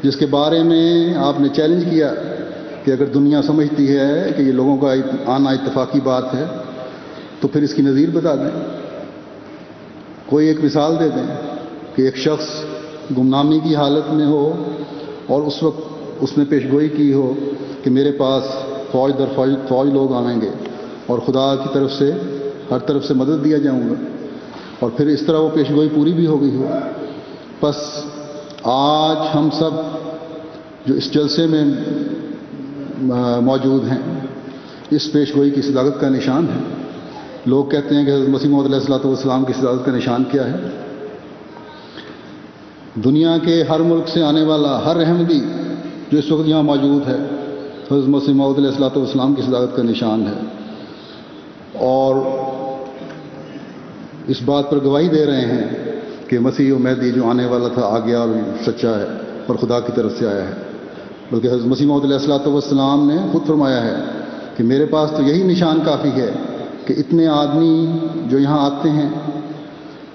جس کے بارے میں آپ نے چیلنج کیا کہ اگر دنیا سمجھتی ہے کہ یہ لوگوں کا آنا اتفاقی بات ہے تو پھر اس کی نظیر بتا دیں، کوئی ایک مثال دے دیں کہ ایک شخص گمنامی کی حالت میں ہو اور اس وقت اس نے پیش گوئی کی ہو کہ میرے پاس فوج در فوج لوگ آئیں گے اور خدا کی طرف سے ہر طرف سے مدد دیا جاؤں گا، اور پھر اس طرح وہ پیش گوئی پوری بھی ہو گئی ہو۔ بس آج ہم سب جو اس جلسے میں موجود ہیں اس پیش گوئی کی صداقت کا نشان ہے۔ لوگ کہتے ہیں کہ حضرت مسیح موعود علیہ السلام کی صداقت کا نشان کیا ہے؟ دنیا کے ہر ملک سے آنے والا ہر احمدی جو اس وقت یہاں موجود ہے حضرت مسیح موعود علیہ السلام کی صداقت کا نشان ہے، اور اس بات پر گواہی دے رہے ہیں کہ مسیح و مہدی جو آنے والا تھا آ گیا اور سچا ہے اور خدا کی طرف سے آیا ہے۔ بلکہ حضرت مسیح موعود علیہ السلام نے خود فرمایا ہے کہ میرے پاس تو یہی نشان کافی ہے کہ اتنے آدمی جو یہاں آتے ہیں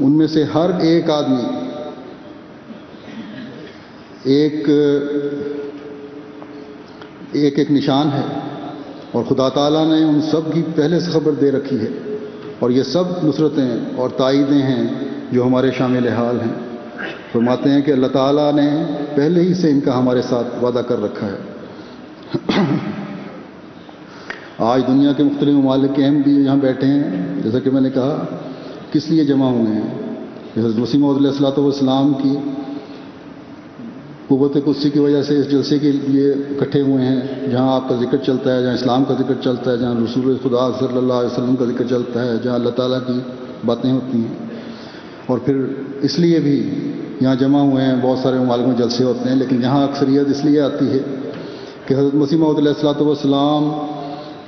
ان میں سے ہر ایک آدمی ایک نشان ہے، اور خدا تعالیٰ نے ان سب کی پہلے سے خبر دے رکھی ہے، اور یہ سب نصرتیں اور تائیدیں ہیں جو ہمارے شامل حال ہیں۔ فرماتے ہیں کہ اللہ تعالیٰ نے پہلے ہی سے ان کا ہمارے ساتھ وعدہ کر رکھا ہے۔ آج دنیا کے مختلف ممالک کے احمدی یہاں بیٹھے ہیں، جیسا کہ میں نے کہا کس لیے جمع ہوئے ہیں؟ حضرت مسیح موعود علیہ السلام کی قوت قدسی کی وجہ سے اس جلسے کے لیے اکٹھے ہوئے ہیں، جہاں آپ کا ذکر چلتا ہے، جہاں اسلام کا ذکر چلتا ہے، جہاں رسول خدا صلی اللہ علیہ وسلم کا ذکر چلتا ہے، جہاں اللہ تعالیٰ کی باتیں ہوتی ہیں۔ اور پھر اس لیے بھی یہاں جمع ہوئے ہیں، بہت سارے ممالک میں جلسے ہوتے ہیں، لیکن یہاں اکثریت اس لیے آتی ہے کہ حضرت مسیح موعود علیہ الصلوۃ والسلام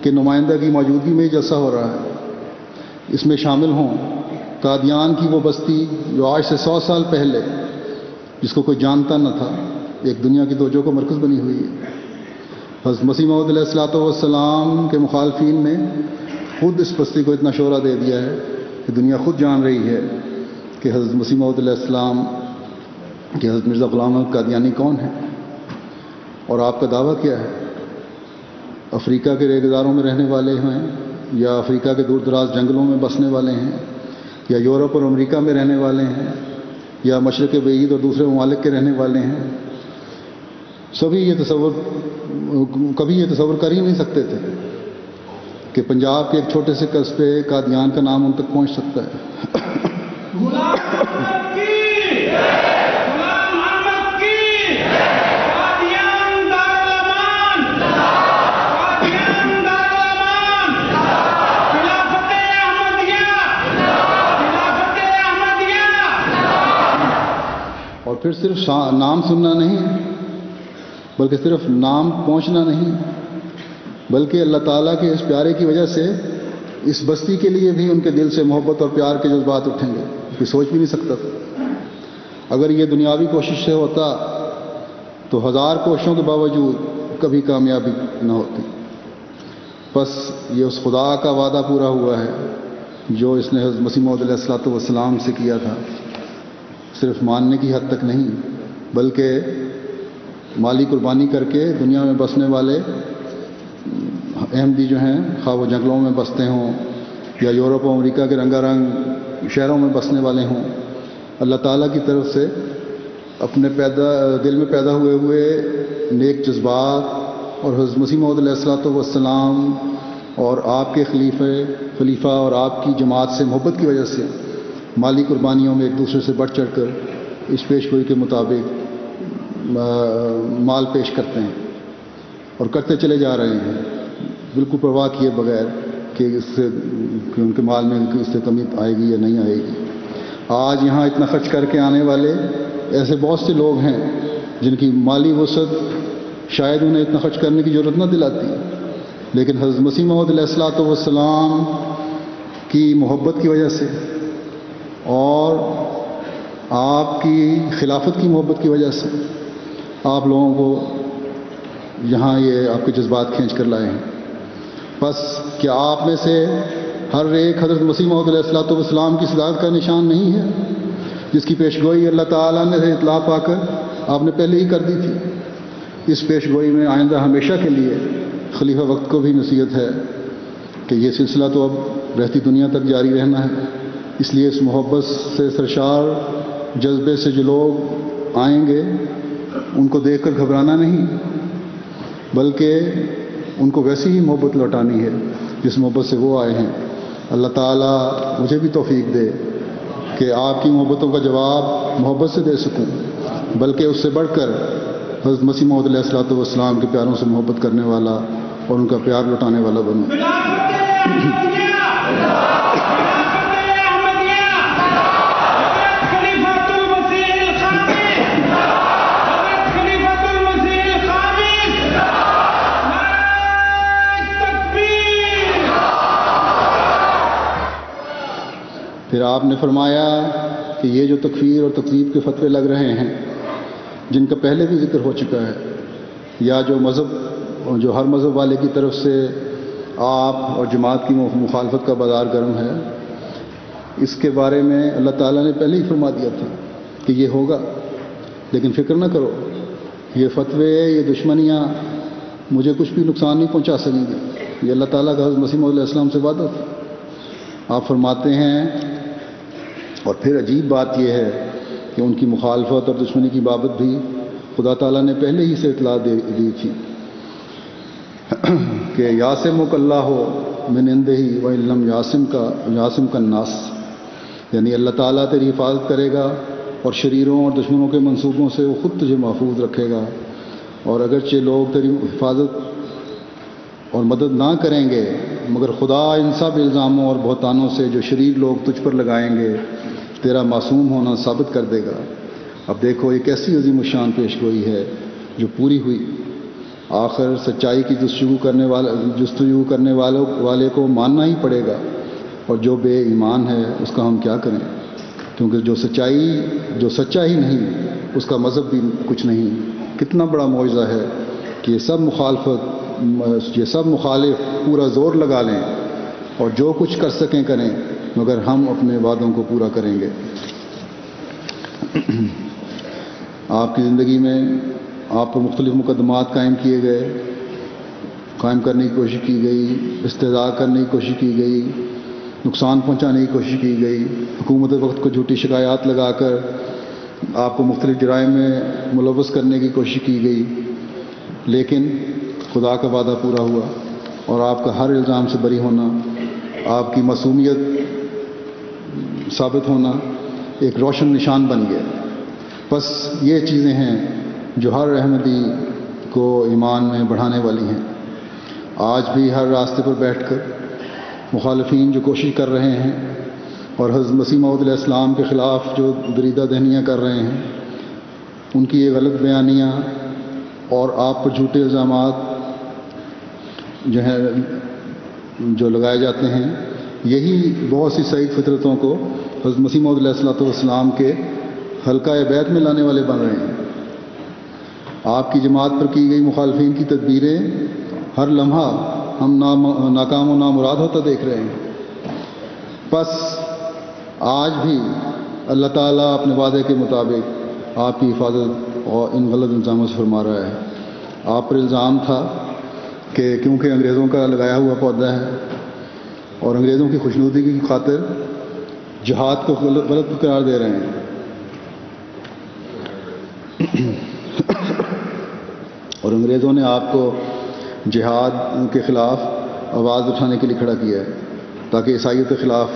کے نمائندہ کی موجودگی میں ہی جلسہ ہو رہا ہے۔ اس میں شامل ہوں قادیان کی وہ بستی جو آج سے 100 سال پہلے، جس کو کوئی جانتا نہ تھا، ایک دنیا کی توجہ کا مرکز بنی ہوئی ہے۔ حضرت مسیح موعود علیہ الصلوۃ والسلام کے مخالفین نے خود اس بستی کو اتنا شعرہ دے دیا ہے کہ دنیا خود جان رہی ہے کہ حضرت مسیح موعود علیہ السلام کہ حضرت مرزا غلام احمد قادیانی کون ہے اور آپ کا دعویٰ کیا ہے۔ افریقہ کے ریگزاروں میں رہنے والے ہیں، یا افریقہ کے دور دراز جنگلوں میں بسنے والے ہیں، یا یورپ اور امریکہ میں رہنے والے ہیں، یا مشرق بعید اور دوسرے ممالک کے رہنے والے ہیں، کبھی یہ تصور کر ہی نہیں سکتے تھے کہ پنجاب کے ایک چھوٹے سے قصبے قادیان کا نام ان تک پہنچ سکتا ہے۔ اور پھر صرف نام سننا نہیں، بلکہ صرف نام پہنچنا نہیں، بلکہ اللہ تعالیٰ کے اس پیارے کی وجہ سے اس بستی کے لیے بھی ان کے دل سے محبت اور پیار کے جذبات اٹھیں گے کہ سوچ بھی نہیں سکتا تھا۔ اگر یہ دنیاوی کوشش سے ہوتا تو 1000 کوششوں کے باوجود کبھی کامیابی نہ ہوتی۔ بس یہ اس خدا کا وعدہ پورا ہوا ہے جو اس نے حضرت مسیح موعود علیہ الصلوۃ والسلام سے کیا تھا، صرف ماننے کی حد تک نہیں، بلکہ مالی قربانی کر کے دنیا میں بسنے والے احمدی جو ہیں، خواہ وہ جنگلوں میں بستے ہوں یا یورپ و امریکہ کے رنگا رنگ شہروں میں بسنے والے ہوں، اللہ تعالیٰ کی طرف سے اپنے دل میں پیدا ہوئے نیک جذبات اور حضرت مسیح موعود علیہ الصلوۃ والسلام اور آپ کے خلیفہ اور آپ کی جماعت سے محبت کی وجہ سے مالی قربانیوں میں ایک دوسرے سے بڑھ چڑھ کر اس پیش گوئی کے مطابق مال پیش کرتے ہیں اور کرتے چلے جا رہے ہیں، بالکل پرواہ کیے بغیر کہ ان کے مال میں اس سے کمی آئے گی یا نہیں آئے گی۔ آج یہاں اتنا خرچ کر کے آنے والے ایسے بہت سے لوگ ہیں جن کی مالی وسعت شاید انہیں اتنا خرچ کرنے کی ضرورت نہ دلاتی، لیکن حضرت مسیح موعود علیہ الصلوۃ والسلام کی محبت کی وجہ سے اور آپ کی خلافت کی محبت کی وجہ سے آپ لوگوں کو یہاں یہ آپ کے جذبات کھینچ کر لائے ہیں۔ بس کیا آپ میں سے ہر ایک حضرت مسیح موعود علیہ الصلوۃ والسلام کی صداقت کا نشان نہیں ہے، جس کی پیش گوئی اللہ تعالیٰ نے اطلاع پا کر آپ نے پہلے ہی کر دی تھی؟ اس پیش گوئی میں آئندہ ہمیشہ کے لیے خلیفہ وقت کو بھی نصیحت ہے کہ یہ سلسلہ تو اب رہتی دنیا تک جاری رہنا ہے، اس لیے اس محبت سے سرشار جذبے سے جو لوگ آئیں گے ان کو دیکھ کر گھبرانا نہیں، بلکہ ان کو ویسی ہی محبت لوٹانی ہے جس محبت سے وہ آئے ہیں۔ اللہ تعالیٰ مجھے بھی توفیق دے کہ آپ کی محبتوں کا جواب محبت سے دے سکوں، بلکہ اس سے بڑھ کر حضرت مسیح موعود علیہ الصلوۃ والسلام کے پیاروں سے محبت کرنے والا اور ان کا پیار لوٹانے والا بنوں۔ پھر آپ نے فرمایا کہ یہ جو تکفیر اور تکذیب کے فتوے لگ رہے ہیں جن کا پہلے بھی ذکر ہو چکا ہے، یا جو ہر مذہب والے کی طرف سے آپ اور جماعت کی مخالفت کا بازار گرم ہے، اس کے بارے میں اللہ تعالیٰ نے پہلے ہی فرما دیا تھا کہ یہ ہوگا، لیکن فکر نہ کرو، یہ فتوے، یہ دشمنیاں مجھے کچھ بھی نقصان نہیں پہنچا سکیں گی۔ یہ اللہ تعالیٰ کا حضرت مسیح موعود علیہ السلام سے وعدہ تھا۔ آپ فرماتے ہیں، اور پھر عجیب بات یہ ہے کہ ان کی مخالفت اور دشمنی کی بابت بھی خدا تعالیٰ نے پہلے ہی سے اطلاع دی تھی کہ یاسمک اللہ من عنده وان لم یاسمک الناس، یعنی اللہ تعالیٰ تیری حفاظت کرے گا اور شریروں اور دشمنوں کے منصوبوں سے وہ خود تجھے محفوظ رکھے گا، اور اگرچہ لوگ تیری حفاظت اور مدد نہ کریں گے، مگر خدا ان سب الزاموں اور بہتانوں سے جو شریر لوگ تجھ پر لگائیں گے تیرا معصوم ہونا ثابت کر دے گا۔ اب دیکھو ایک ایسی عظیم الشان پیش گوئی ہے جو پوری ہوئی۔ آخر سچائی کی جستجو کرنے والے کو ماننا ہی پڑے گا، اور جو بے ایمان ہے اس کا ہم کیا کریں، کیونکہ جو سچا ہی نہیں اس کا مذہب بھی کچھ نہیں۔ کتنا بڑا معجزہ ہے کہ یہ سب مخالف پورا زور لگا لیں اور جو کچھ کر سکیں کریں، مگر ہم اپنے وعدوں کو پورا کریں گے۔ آپ کی زندگی میں آپ پر مختلف مقدمات قائم کرنے کی کوشش کی گئی، استحضاء کرنے کی کوشش کی گئی، نقصان پہنچانے کی کوشش کی گئی، حکومت وقت کو جھوٹی شکایات لگا کر آپ کو مختلف جرائم میں ملوث کرنے کی کوشش کی گئی، لیکن خدا کا وعدہ پورا ہوا اور آپ کا ہر الزام سے بری ہونا، آپ کی معصومیت ثابت ہونا ایک روشن نشان بن گیا۔ بس یہ چیزیں ہیں جو ہر احمدی کو ایمان میں بڑھانے والی ہیں۔ آج بھی ہر راستے پر بیٹھ کر مخالفین جو کوشش کر رہے ہیں اور حضرت مسیح موعود علیہ السلام کے خلاف جو دریدہ دہنیاں کر رہے ہیں، ان کی یہ غلط بیانیاں اور آپ پر جھوٹے الزامات جو لگائے جاتے ہیں، یہی بہت سی سعید فطرتوں کو حضرت مسیح موعود علیہ السلام کے حلقہ بیت میں لانے والے بن رہے ہیں۔ آپ کی جماعت پر کی گئی مخالفین کی تدبیریں ہر لمحہ ہم ناکام و نامراد ہوتا دیکھ رہے ہیں۔ بس آج بھی اللہ تعالیٰ اپنے وعدے کے مطابق آپ کی حفاظت اور ان غلط الزاموں سے فرما رہا ہے۔ آپ پر الزام تھا کہ کیونکہ انگریزوں کا لگایا ہوا پودا ہے اور انگریزوں کی خوشنودی کی خاطر جہاد کو غلط قرار دے رہے ہیں، اور انگریزوں نے آپ کو جہاد کے خلاف آواز اٹھانے کے لیے کھڑا کیا ہے تاکہ عیسائیت کے خلاف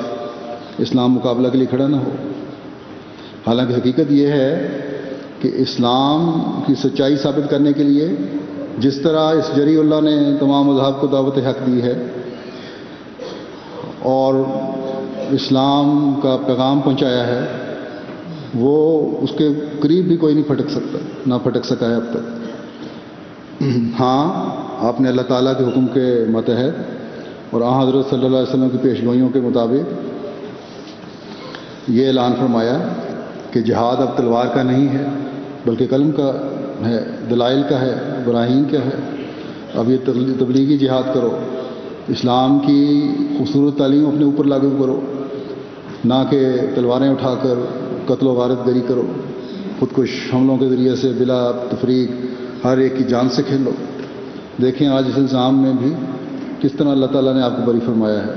اسلام مقابلہ کے لیے کھڑا نہ ہو۔ حالانکہ حقیقت یہ ہے کہ اسلام کی سچائی ثابت کرنے کے لیے جس طرح اس جری اللہ نے تمام مذاہب کو دعوت حق دی ہے اور اسلام کا پیغام پہنچایا ہے، وہ اس کے قریب بھی کوئی نہیں پھٹک سکا ہے اب تک۔ ہاں، آپ نے اللہ تعالیٰ کے حکم کے ماتحت اور حضرت صلی اللہ علیہ وسلم کی پیشگوئیوں کے مطابق یہ اعلان فرمایا کہ جہاد اب تلوار کا نہیں ہے بلکہ قلم کا ہے، دلائل کا ہے، براہین کا ہے۔ اب یہ تبلیغی جہاد کرو، اسلام کی خوبصورت تعلیم اپنے اوپر لاگو کرو، نہ کہ تلواریں اٹھا کر قتل و غارت گری کرو، خودکش حملوں کے ذریعے سے بلا تفریق ہر ایک کی جان سے کھیلو۔ دیکھیں آج اس الزام میں بھی کس طرح اللہ تعالیٰ نے آپ کو بری فرمایا ہے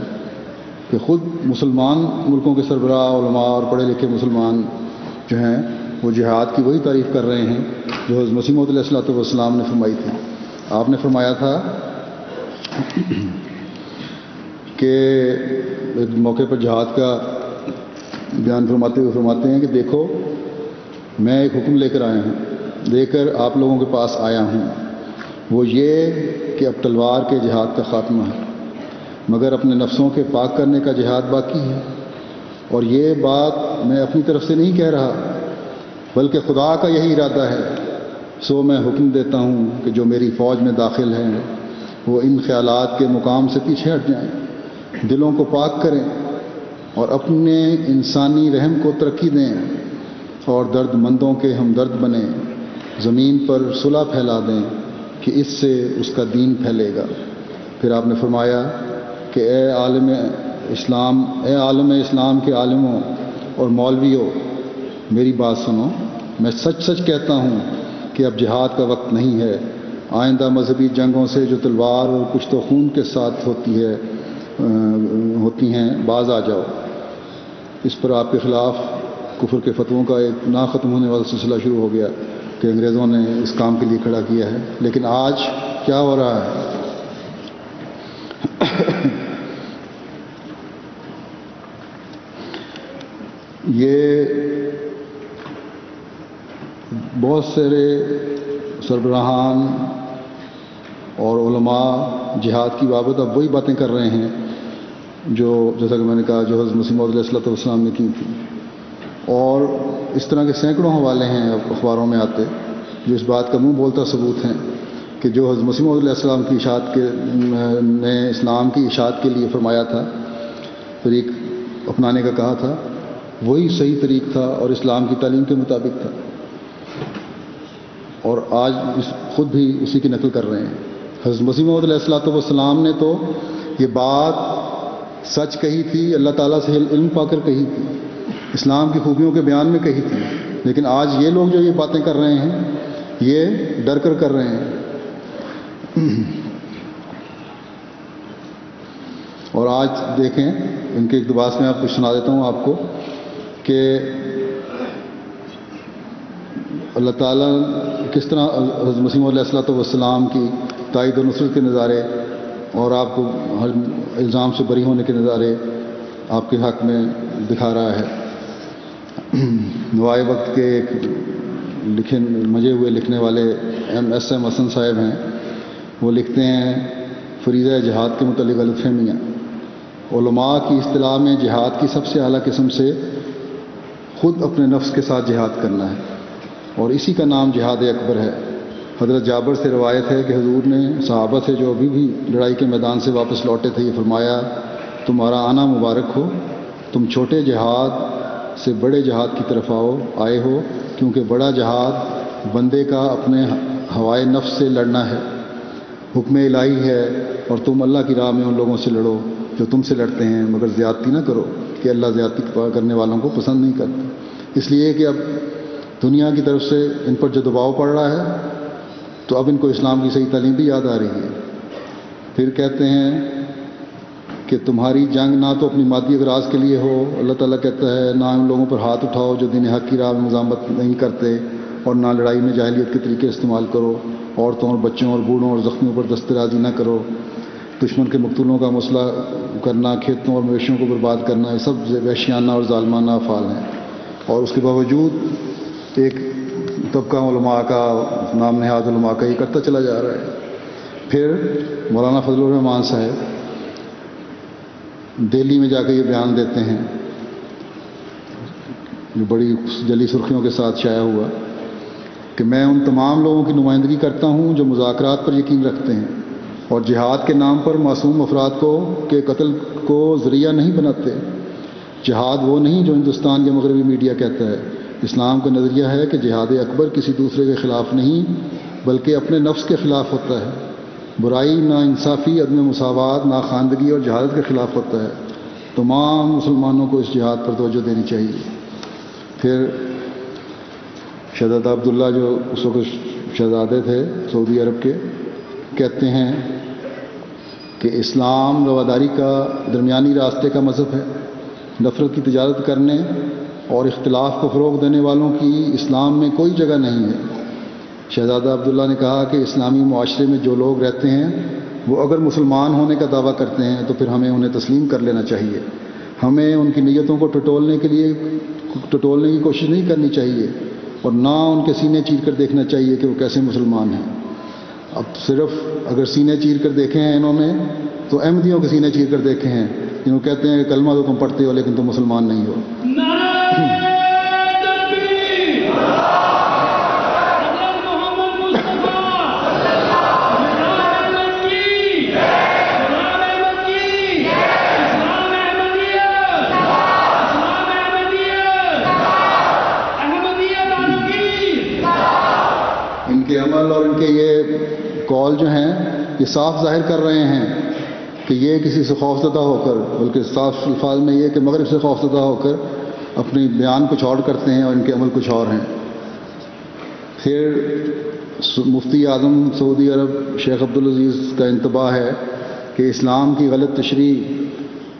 کہ خود مسلمان ملکوں کے سربراہ علماء اور پڑھے لکھے مسلمان جو ہیں وہ جہاد کی وہی تعریف کر رہے ہیں جو حضرت مسیح موعود علیہ السلام نے فرمائی تھی۔ آپ نے فرمایا تھا کہ ایک موقع پر جہاد کا بیان فرماتے ہوئے فرماتے ہیں کہ دیکھو میں ایک حکم لے کر آپ لوگوں کے پاس آیا ہوں، وہ یہ کہ اب تلوار کے جہاد کا خاتمہ ہے، مگر اپنے نفسوں کے پاک کرنے کا جہاد باقی ہے۔ اور یہ بات میں اپنی طرف سے نہیں کہہ رہا بلکہ خدا کا یہی ارادہ ہے، سو میں حکم دیتا ہوں کہ جو میری فوج میں داخل ہیں وہ ان خیالات کے مقام سے پیچھے ہٹ جائیں، دلوں کو پاک کریں اور اپنے انسانی رحم کو ترقی دیں اور درد مندوں کے ہمدرد بنیں، زمین پر صلح پھیلا دیں کہ اس سے اس کا دین پھیلے گا۔ پھر آپ نے فرمایا کہ اے عالم اسلام کے عالموں اور مولویوں، میری بات سنو، میں سچ سچ کہتا ہوں کہ اب جہاد کا وقت نہیں ہے، آئندہ مذہبی جنگوں سے جو تلوار اور کشت و خون کے ساتھ ہوتی ہیں باز آ جاؤ۔ اس پر آپ کے خلاف کفر کے فتووں کا ایک نہ ختم ہونے والا سلسلہ شروع ہو گیا کہ انگریزوں نے اس کام کے لیے کھڑا کیا ہے۔ لیکن آج کیا ہو رہا ہے؟ یہ بہت سارے سربراہان اور علماء جہاد کی بابت اب وہی باتیں کر رہے ہیں جو جیسا کہ میں نے کہا جو حضرت مسیح موعود علیہ السلام نے کی تھی۔ اور اس طرح کے سینکڑوں حوالے ہیں اخباروں میں آتے جو اس بات کا منہ بولتا ثبوت ہیں کہ جو حضرت مسیح موعود علیہ السلام کی اشاعت نے اسلام کی اشاعت کے لیے فرمایا تھا، طریق اپنانے کا کہا تھا، وہی صحیح طریق تھا اور اسلام کی تعلیم کے مطابق تھا، اور آج خود بھی اسی کی نقل کر رہے ہیں۔ حضرت مسیح موعود علیہ السلام نے تو یہ بات سچ کہی تھی، اللہ تعالیٰ سے علم پا کر کہی تھی، اسلام کی خوبیوں کے بیان میں کہی تھی، لیکن آج یہ لوگ جو یہ باتیں کر رہے ہیں یہ ڈر کر رہے ہیں۔ اور آج دیکھیں ان کے اقتباس میں آپ کچھ سنا دیتا ہوں آپ کو کہ اللہ تعالیٰ کس طرح حضرت مسیح موعود علیہ السلام کی تائید و نصرت کے نظارے اور آپ کو ہر الزام سے بری ہونے کے نظارے آپ کے حق میں دکھا رہا ہے۔ نوائے وقت کے ایک مجے ہوئے لکھنے والے ایم حسن صاحب ہیں، وہ لکھتے ہیں فریضہ جہاد کے متعلق غلط فہمیاں۔ علماء کی اصطلاح میں جہاد کی سب سے اعلیٰ قسم سے خود اپنے نفس کے ساتھ جہاد کرنا ہے، اور اسی کا نام جہاد اکبر ہے۔ حضرت جابر سے روایت ہے کہ حضور نے صحابہ سے جو ابھی بھی لڑائی کے میدان سے واپس لوٹے تھے یہ فرمایا، تمہارا آنا مبارک ہو، تم چھوٹے جہاد سے بڑے جہاد کی طرف آئے ہو، کیونکہ بڑا جہاد بندے کا اپنے ہوائے نفس سے لڑنا ہے، حکم الہی ہے، اور تم اللہ کی راہ میں ان لوگوں سے لڑو جو تم سے لڑتے ہیں، مگر زیادتی نہ کرو کہ اللہ زیادتی کرنے والوں کو پسند نہیں کرتا۔ اس لیے کہ اب دنیا کی طرف سے ان پر جو دباؤ پڑ رہا ہے تو اب ان کو اسلام کی صحیح تعلیم بھی یاد آ رہی ہے۔ پھر کہتے ہیں کہ تمہاری جنگ نہ تو اپنی مادی اغراض کے لیے ہو، اللہ تعالیٰ کہتا ہے نہ ان لوگوں پر ہاتھ اٹھاؤ جو دین حق کی راہ میں مزاحمت نہیں کرتے، اور نہ لڑائی میں جاہلیت کے طریقے استعمال کرو، عورتوں اور بچوں اور بوڑھوں اور زخمیوں پر دسترازی نہ کرو، دشمن کے مقتولوں کا مسئلہ کرنا، کھیتوں اور مویشیوں کو برباد کرنا، یہ سب وحشیانہ اور ظالمانہ افعال ہیں۔ اور اس کے باوجود ایک طبقہ علماء کا، نام نہاد علماء کا، یہ کرتا چلا جا رہا ہے۔ پھر مولانا فضل الرحمان صاحب دہلی میں جا کے یہ بیان دیتے ہیں جو بڑی جلی سرخیوں کے ساتھ شائع ہوا کہ میں ان تمام لوگوں کی نمائندگی کرتا ہوں جو مذاکرات پر یقین رکھتے ہیں اور جہاد کے نام پر معصوم افراد کے قتل کو ذریعہ نہیں بناتے۔ جہاد وہ نہیں جو ہندوستان یا مغربی میڈیا کہتا ہے۔ اسلام کا نظریہ ہے کہ جہاد اکبر کسی دوسرے کے خلاف نہیں بلکہ اپنے نفس کے خلاف ہوتا ہے۔ برائی، ناانصافی، عدم مساوات، ناخواندگی اور جہالت کے خلاف ہوتا ہے۔ تمام مسلمانوں کو اس جہاد پر توجہ دینی چاہیے۔ پھر شہزادہ عبداللہ جو اس وقت شہزادے تھے سعودی عرب کے، کہتے ہیں کہ اسلام رواداری کا درمیانی راستے کا مذہب ہے۔ نفرت کی تجارت کرنے اور اختلاف کو فروغ دینے والوں کی اسلام میں کوئی جگہ نہیں ہے۔ شہزادہ عبداللہ نے کہا کہ اسلامی معاشرے میں جو لوگ رہتے ہیں وہ اگر مسلمان ہونے کا دعویٰ کرتے ہیں تو پھر ہمیں انہیں تسلیم کر لینا چاہیے۔ ہمیں ان کی نیتوں کو ٹٹولنے کی کوشش نہیں کرنی چاہیے اور نہ ان کے سینے چیر کر دیکھنا چاہیے کہ وہ کیسے مسلمان ہیں۔ اب صرف اگر سینے چیر کر دیکھے ہیں انہوں نے تو احمدیوں کے سینے چیر کر دیکھے ہیں، جنہوں کہتے ہیں کہ کلمہ تو تم پڑھتے ہو لیکن تم مسلمان نہیں ہو۔ ان کے عمل اور ان کے یہ قول جو ہیں یہ صاف ظاہر کر رہے ہیں کہ یہ کسی سے خوفزدہ ہو کر، بلکہ صاف الفاظ میں یہ کہ مغرب سے خوفزدہ ہو کر اپنی بیان کچھ اور کرتے ہیں اور ان کے عمل کچھ اور ہیں۔ پھر مفتی اعظم سعودی عرب شیخ عبدالعزیز کا انتباہ ہے کہ اسلام کی غلط تشریح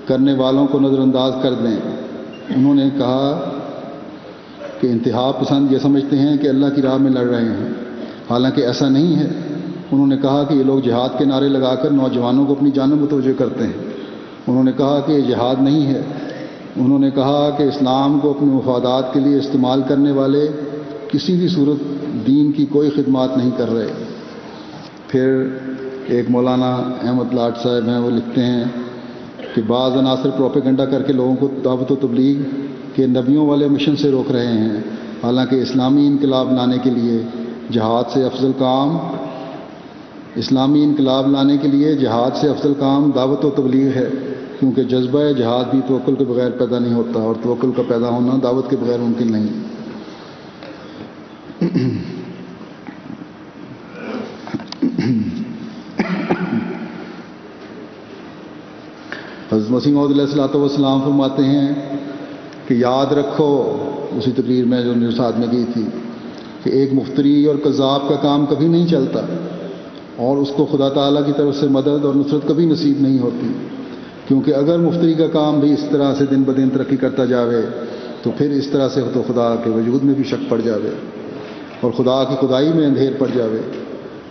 کرنے والوں کو نظر انداز کر دیں۔ انہوں نے کہا کہ انتہا پسند یہ سمجھتے ہیں کہ اللہ کی راہ میں لڑ رہے ہیں، حالانکہ ایسا نہیں ہے۔ انہوں نے کہا کہ یہ لوگ جہاد کے نعرے لگا کر نوجوانوں کو اپنی جانب متوجہ کرتے ہیں۔ انہوں نے کہا کہ یہ جہاد نہیں ہے۔ انہوں نے کہا کہ اسلام کو اپنے مفادات کے لیے استعمال کرنے والے کسی بھی صورت دین کی کوئی خدمات نہیں کر رہے۔ پھر ایک مولانا احمد لاٹ صاحب ہیں، وہ لکھتے ہیں کہ بعض عناصر پروپیگنڈا کر کے لوگوں کو دعوت و تبلیغ کہ نبیوں والے مشن سے روک رہے ہیں، حالانکہ اسلامی انقلاب لانے کے لیے جہاد سے افضل کام دعوت و تبلیغ ہے، کیونکہ جذبہ جہاد بھی توکل کے بغیر پیدا نہیں ہوتا، اور توکل کا پیدا ہونا دعوت کے بغیر ممکن نہیں۔ حضرت مسیح موعود علیہ السلام فرماتے ہیں کہ یاد رکھو، اسی تقریر میں جو میرے ساتھ میں کی تھی، کہ ایک مفتری اور کذاب کا کام کبھی نہیں چلتا، اور اس کو خدا تعالیٰ کی طرف سے مدد اور نصرت کبھی نصیب نہیں ہوتی، کیونکہ اگر مفتری کا کام بھی اس طرح سے دن بدن ترقی کرتا جاوے تو پھر اس طرح سے تو خدا کے وجود میں بھی شک پڑ جاوے اور خدا کی خدائی میں اندھیر پڑ جاوے۔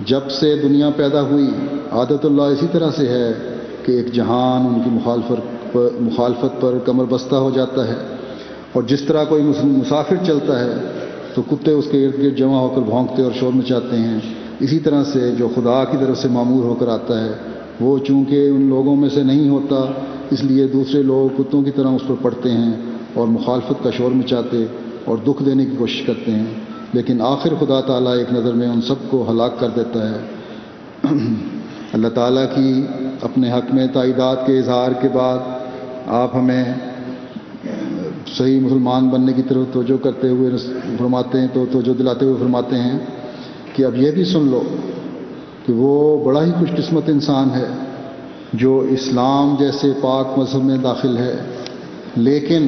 جب سے دنیا پیدا ہوئی عادت اللہ اسی طرح سے ہے کہ ایک جہان ان کی مخالفت پر کمر بستہ ہو جاتا ہے، اور جس طرح کوئی مسافر چلتا ہے تو کتے اس کے ارد گرد جمع ہو کر بھونکتے اور شور مچاتے ہیں، اسی طرح سے جو خدا کی طرف سے مامور ہو کر آتا ہے وہ چونکہ ان لوگوں میں سے نہیں ہوتا، اس لیے دوسرے لوگ کتوں کی طرح اس پر پڑتے ہیں اور مخالفت کا شور مچاتے اور دکھ دینے کی کوشش کرتے ہیں، لیکن آخر خدا تعالیٰ ایک نظر میں ان سب کو ہلاک کر دیتا ہے۔ اللہ تعالیٰ کی اپنے حق میں تائیدات کے اظہار کے بعد آپ ہمیں صحیح مسلمان بننے کی طرف توجہ کرتے ہوئے فرماتے ہیں، تو توجہ دلاتے ہوئے فرماتے ہیں کہ اب یہ بھی سن لو کہ وہ بڑا ہی خوش قسمت انسان ہے جو اسلام جیسے پاک مذہب میں داخل ہے، لیکن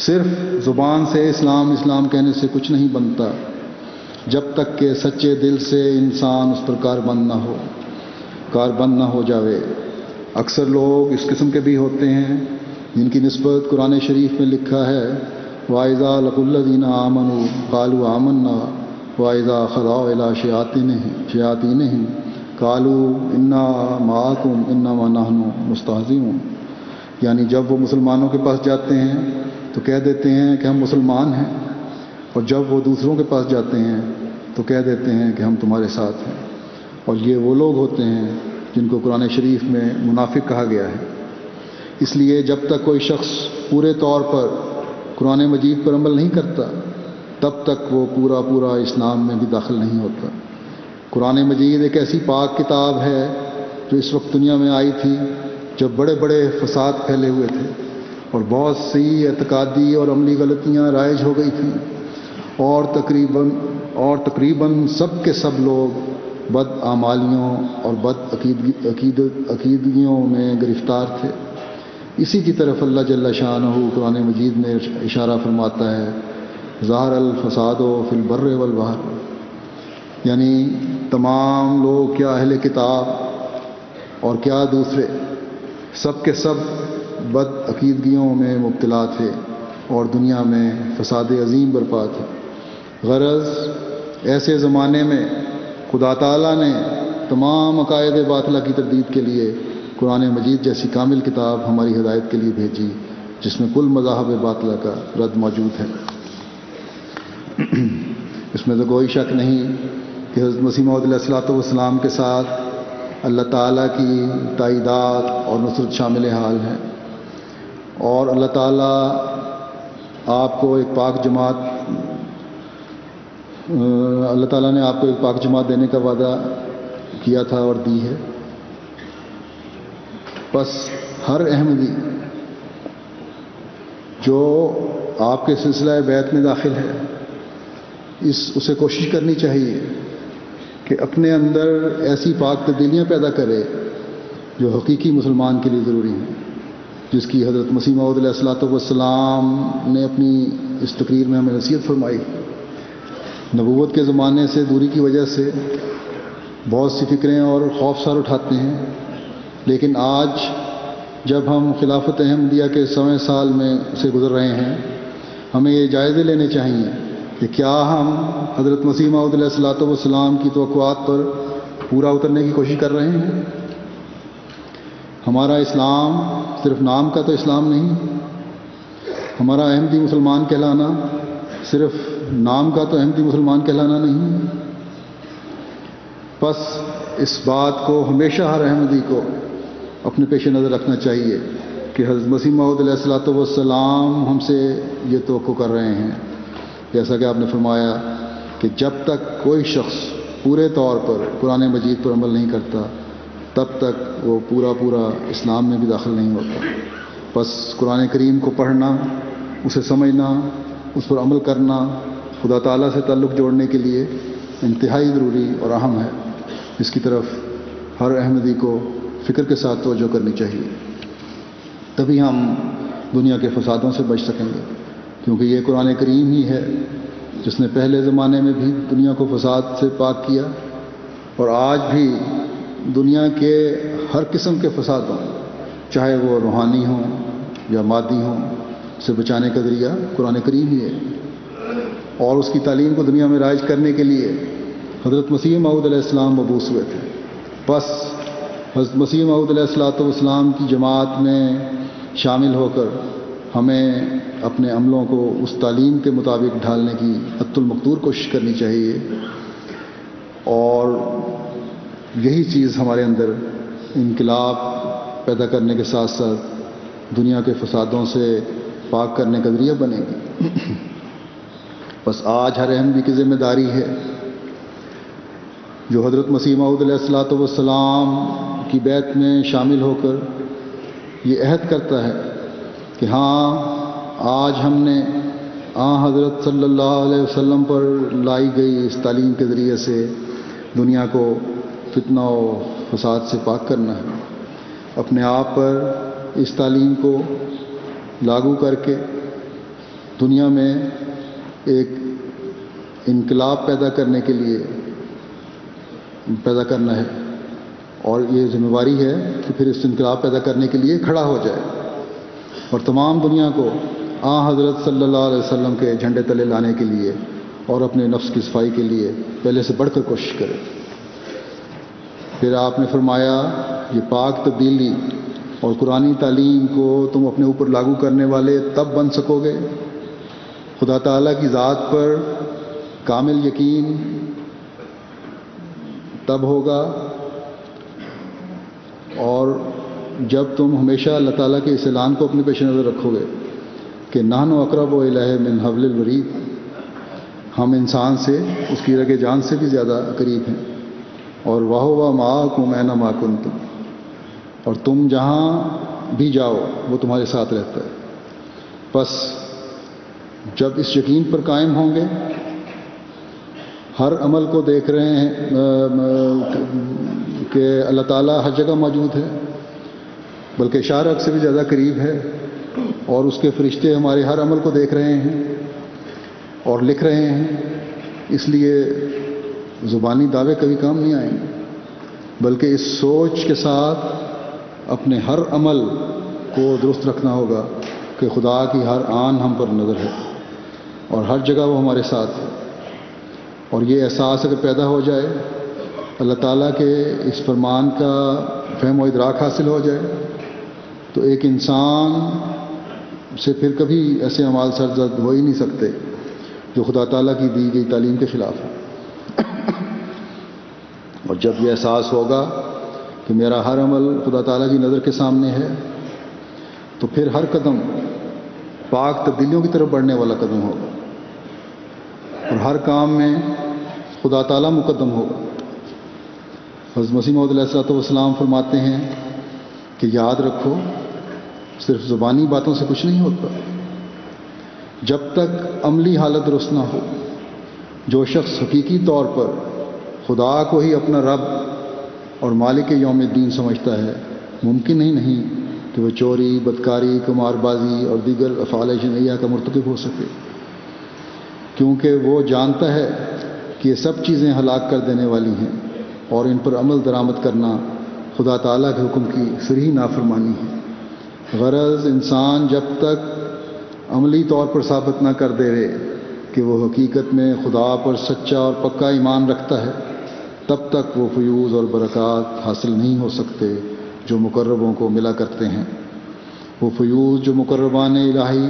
صرف زبان سے اسلام اسلام کہنے سے کچھ نہیں بنتا جب تک کہ سچے دل سے انسان اس پر کاربند نہ ہو جاوے۔ اکثر لوگ اس قسم کے بھی ہوتے ہیں جن کی نسبت قرآن شریف میں لکھا ہے وَإِذَا لَقُوا الَّذِينَ آمَنُوا قَالُوا آمَنَّا وَإِذَا خَلَوْا إِلَىٰ شَيَاطِینِهِمْ قَالُوا إِنَّا مَعَكُمْ إِنَّمَا نَحْنُ مُسْتَهْزِئُونَ، یعنی جب وہ مسلمانوں کے پاس جاتے ہیں تو کہہ دیتے ہیں کہ ہم مسلمان ہیں، اور جب وہ دوسروں کے پاس جاتے ہیں تو کہہ دیتے ہیں کہ ہم تمہارے ساتھ ہیں، اور یہ وہ لوگ ہوتے ہیں جن کو قرآن شریف میں منافق کہا گیا ہے۔ اس لیے جب تک کوئی شخص پورے طور پر قرآن مجید پر عمل نہیں کرتا تب تک وہ پورا اسلام میں بھی داخل نہیں ہوتا۔ قرآن مجید ایک ایسی پاک کتاب ہے جو اس وقت دنیا میں آئی تھی جب بڑے بڑے فساد پھیلے ہوئے تھے اور بہت سی اعتقادی اور عملی غلطیاں رائج ہو گئی تھیں، اور تقریباً سب کے سب لوگ بد اعمالیوں اور بد عقیدگیوں میں گرفتار تھے۔ اسی کی طرف اللہ جل شانہ قرآن مجید میں اشارہ فرماتا ہے ظاہر الفساد فی البر والبحر، یعنی تمام لوگ، کیا اہل کتاب اور کیا دوسرے، سب کے سب بد عقیدگیوں میں مبتلا تھے اور دنیا میں فساد عظیم برپا تھا۔ غرض ایسے زمانے میں خدا تعالیٰ نے تمام عقائد باطلہ کی تردید کے لیے قرآن مجید جیسی کامل کتاب ہماری ہدایت کے لیے بھیجی، جس میں کل مذاہب باطلہ کا رد موجود ہے۔ اس میں تو کوئی شک نہیں کہ حضرت مسیح موعود علیہ السلام کے ساتھ اللہ تعالیٰ کی تائیدات اور نصرت شامل حال ہیں، اور اللہ تعالیٰ آپ کو ایک پاک جماعت دینے کا وعدہ کیا تھا اور دی ہے۔ بس ہر احمدی جو آپ کے سلسلہ بیعت میں داخل ہے اسے کوشش کرنی چاہیے کہ اپنے اندر ایسی پاک تبدیلیاں پیدا کرے جو حقیقی مسلمان کے لیے ضروری ہیں، جس کی حضرت مسیح موعود علیہ السلام نے اپنی اس تقریر میں ہمیں نصیحت فرمائی۔ نبوت کے زمانے سے دوری کی وجہ سے بہت سی فکریں اور خوف سار اٹھاتے ہیں، لیکن آج جب ہم خلافت احمدیہ کے 100ویں سال میں سے گزر رہے ہیں، ہمیں یہ جائزے لینے چاہیے کہ کیا ہم حضرت مسیح موعود علیہ السلام کی توقعات پر پورا اترنے کی کوشش کر رہے ہیں۔ ہمارا اسلام صرف نام کا تو اسلام نہیں، ہمارا احمدی مسلمان کہلانا صرف نام کا تو احمدی مسلمان کہلانا نہیں۔ بس اس بات کو ہمیشہ ہر احمدی کو اپنے پیش نظر رکھنا چاہیے کہ حضرت مسیح موعود علیہ الصلوۃ والسلام ہم سے یہ توقع کر رہے ہیں، جیسا کہ آپ نے فرمایا کہ جب تک کوئی شخص پورے طور پر قرآن مجید پر عمل نہیں کرتا تب تک وہ پورا اسلام میں بھی داخل نہیں ہوتا۔ بس قرآن کریم کو پڑھنا، اسے سمجھنا، اس پر عمل کرنا خدا تعالیٰ سے تعلق جوڑنے کے لیے انتہائی ضروری اور اہم ہے، اس کی طرف ہر احمدی کو فکر کے ساتھ توجہ کرنی چاہیے، تبھی ہم دنیا کے فسادوں سے بچ سکیں گے، کیونکہ یہ قرآن کریم ہی ہے جس نے پہلے زمانے میں بھی دنیا کو فساد سے پاک کیا اور آج بھی دنیا کے ہر قسم کے فسادوں، چاہے وہ روحانی ہوں یا مادی ہوں، سے بچانے کا ذریعہ قرآن کریم ہی ہے۔ اور اس کی تعلیم کو دنیا میں رائج کرنے کے لیے حضرت مسیح موعود علیہ السلام مبعوث ہوئے تھے۔ بس حضرت مسیح موعود علیہ السلام کی جماعت میں شامل ہو کر ہمیں اپنے عملوں کو اس تعلیم کے مطابق ڈھالنے کی حت المقدور کوشش کرنی چاہیے، اور یہی چیز ہمارے اندر انقلاب پیدا کرنے کے ساتھ ساتھ دنیا کے فسادوں سے پاک کرنے کا ذریعہ بنے گی۔ بس آج ہر احمدی کی ذمہ داری ہے جو حضرت مسیح موعود علیہ السلام کی بیعت میں شامل ہو کر یہ عہد کرتا ہے کہ ہاں آج ہم نے حضرت صلی اللہ علیہ وسلم پر لائی گئی اس تعلیم کے ذریعے سے دنیا کو فتنہ و فساد سے پاک کرنا ہے، اپنے آپ پر اس تعلیم کو لاگو کر کے دنیا میں ایک انقلاب پیدا کرنے کے لیے پیدا کرنا ہے، اور یہ ذمہ داری ہے کہ پھر اس انقلاب پیدا کرنے کے لیے کھڑا ہو جائے اور تمام دنیا کو حضرت صلی اللہ علیہ وسلم کے جھنڈے تلے لانے کے لیے اور اپنے نفس کی صفائی کے لیے پہلے سے بڑھ کر کوشش کرے۔ پھر آپ نے فرمایا یہ پاک تبدیلی اور قرآنی تعلیم کو تم اپنے اوپر لاگو کرنے والے تب بن سکو گے، خدا تعالیٰ کی ذات پر کامل یقین تب ہوگا، اور جب تم ہمیشہ اللہ تعالیٰ کے اس اعلان کو اپنے پیش نظر رکھو گے کہ نحن اقرب الیہ من حبل الورید، ہم انسان سے اس کی رگ جان سے بھی زیادہ قریب ہیں، اور وَهُوَ مَعَكُمْ أَيْنَمَا كُنتُمْ، اور تم جہاں بھی جاؤ وہ تمہارے ساتھ رہتا ہے۔ بس جب اس یقین پر قائم ہوں گے، ہر عمل کو دیکھ رہے ہیں کہ اللہ تعالیٰ ہر جگہ موجود ہے، بلکہ اشارہ سے بھی زیادہ قریب ہے، اور اس کے فرشتے ہمارے ہر عمل کو دیکھ رہے ہیں اور لکھ رہے ہیں، اس لیے زبانی دعوے کبھی کام نہیں آئیں گے، بلکہ اس سوچ کے ساتھ اپنے ہر عمل کو درست رکھنا ہوگا کہ خدا کی ہر آن ہم پر نظر ہے اور ہر جگہ وہ ہمارے ساتھ ہے۔ اور یہ احساس اگر پیدا ہو جائے، اللہ تعالیٰ کے اس فرمان کا فہم و ادراک حاصل ہو جائے، تو ایک انسان سے پھر کبھی ایسے اعمال سرزد ہو ہی نہیں سکتے جو خدا تعالیٰ کی دی گئی تعلیم کے خلاف ہے۔ اور جب یہ احساس ہوگا کہ میرا ہر عمل خدا تعالیٰ کی نظر کے سامنے ہے، تو پھر ہر قدم پاک تبدیلیوں کی طرف بڑھنے والا قدم ہوگا، اور ہر کام میں خدا تعالیٰ مقدم ہوگا۔ حضرت مسیح موعود علیہ السلام فرماتے ہیں کہ یاد رکھو صرف زبانی باتوں سے کچھ نہیں ہوتا، جب تک عملی حالت درست نہ ہو۔ جو شخص حقیقی طور پر خدا کو ہی اپنا رب اور مالک یوم الدین سمجھتا ہے، ممکن ہی نہیں کہ وہ چوری، بدکاری، قمار بازی اور دیگر افعال شرعیہ کا مرتکب ہو سکے، کیونکہ وہ جانتا ہے کہ یہ سب چیزیں ہلاک کر دینے والی ہیں، اور ان پر عمل درآمد کرنا خدا تعالیٰ کے حکم کی صریح نافرمانی ہے۔ غرض انسان جب تک عملی طور پر ثابت نہ کر دے کہ وہ حقیقت میں خدا پر سچا اور پکا ایمان رکھتا ہے، تب تک وہ فیوز اور برکات حاصل نہیں ہو سکتے جو مقربوں کو ملا کرتے ہیں۔ وہ فیوز جو مقربان الہی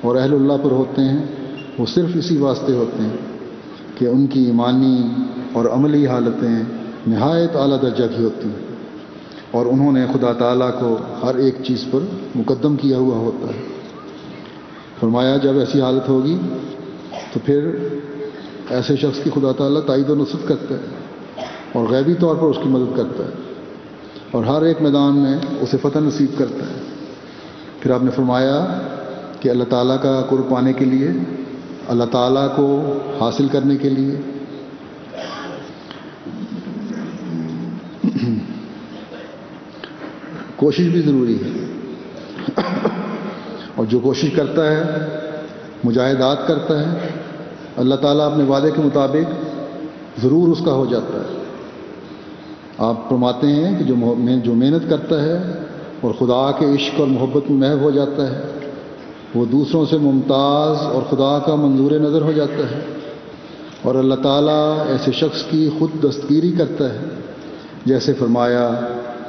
اور اہل اللہ پر ہوتے ہیں، وہ صرف اسی واسطے ہوتے ہیں کہ ان کی ایمانی اور عملی حالتیں نہایت اعلیٰ درجہ کی ہوتی ہیں، اور انہوں نے خدا تعالیٰ کو ہر ایک چیز پر مقدم کیا ہوا ہوتا ہے۔ فرمایا جب ایسی حالت ہوگی تو پھر ایسے شخص کی خدا تعالیٰ تائید و نصرت کرتا ہے اور غیبی طور پر اس کی مدد کرتا ہے اور ہر ایک میدان میں اسے فتح نصیب کرتا ہے۔ پھر آپ نے فرمایا کہ اللہ تعالیٰ کا قرب پانے کے لیے، اللہ تعالیٰ کو حاصل کرنے کے لیے کوشش بھی ضروری ہے، اور جو کوشش کرتا ہے، مجاہدات کرتا ہے، اللہ تعالیٰ اپنے وعدے کے مطابق ضرور اس کا ہو جاتا ہے۔ آپ فرماتے ہیں کہ جو محنت کرتا ہے اور خدا کے عشق اور محبت میں محو ہو جاتا ہے، وہ دوسروں سے ممتاز اور خدا کا منظور نظر ہو جاتا ہے، اور اللہ تعالیٰ ایسے شخص کی خود دستگیری کرتا ہے، جیسے فرمایا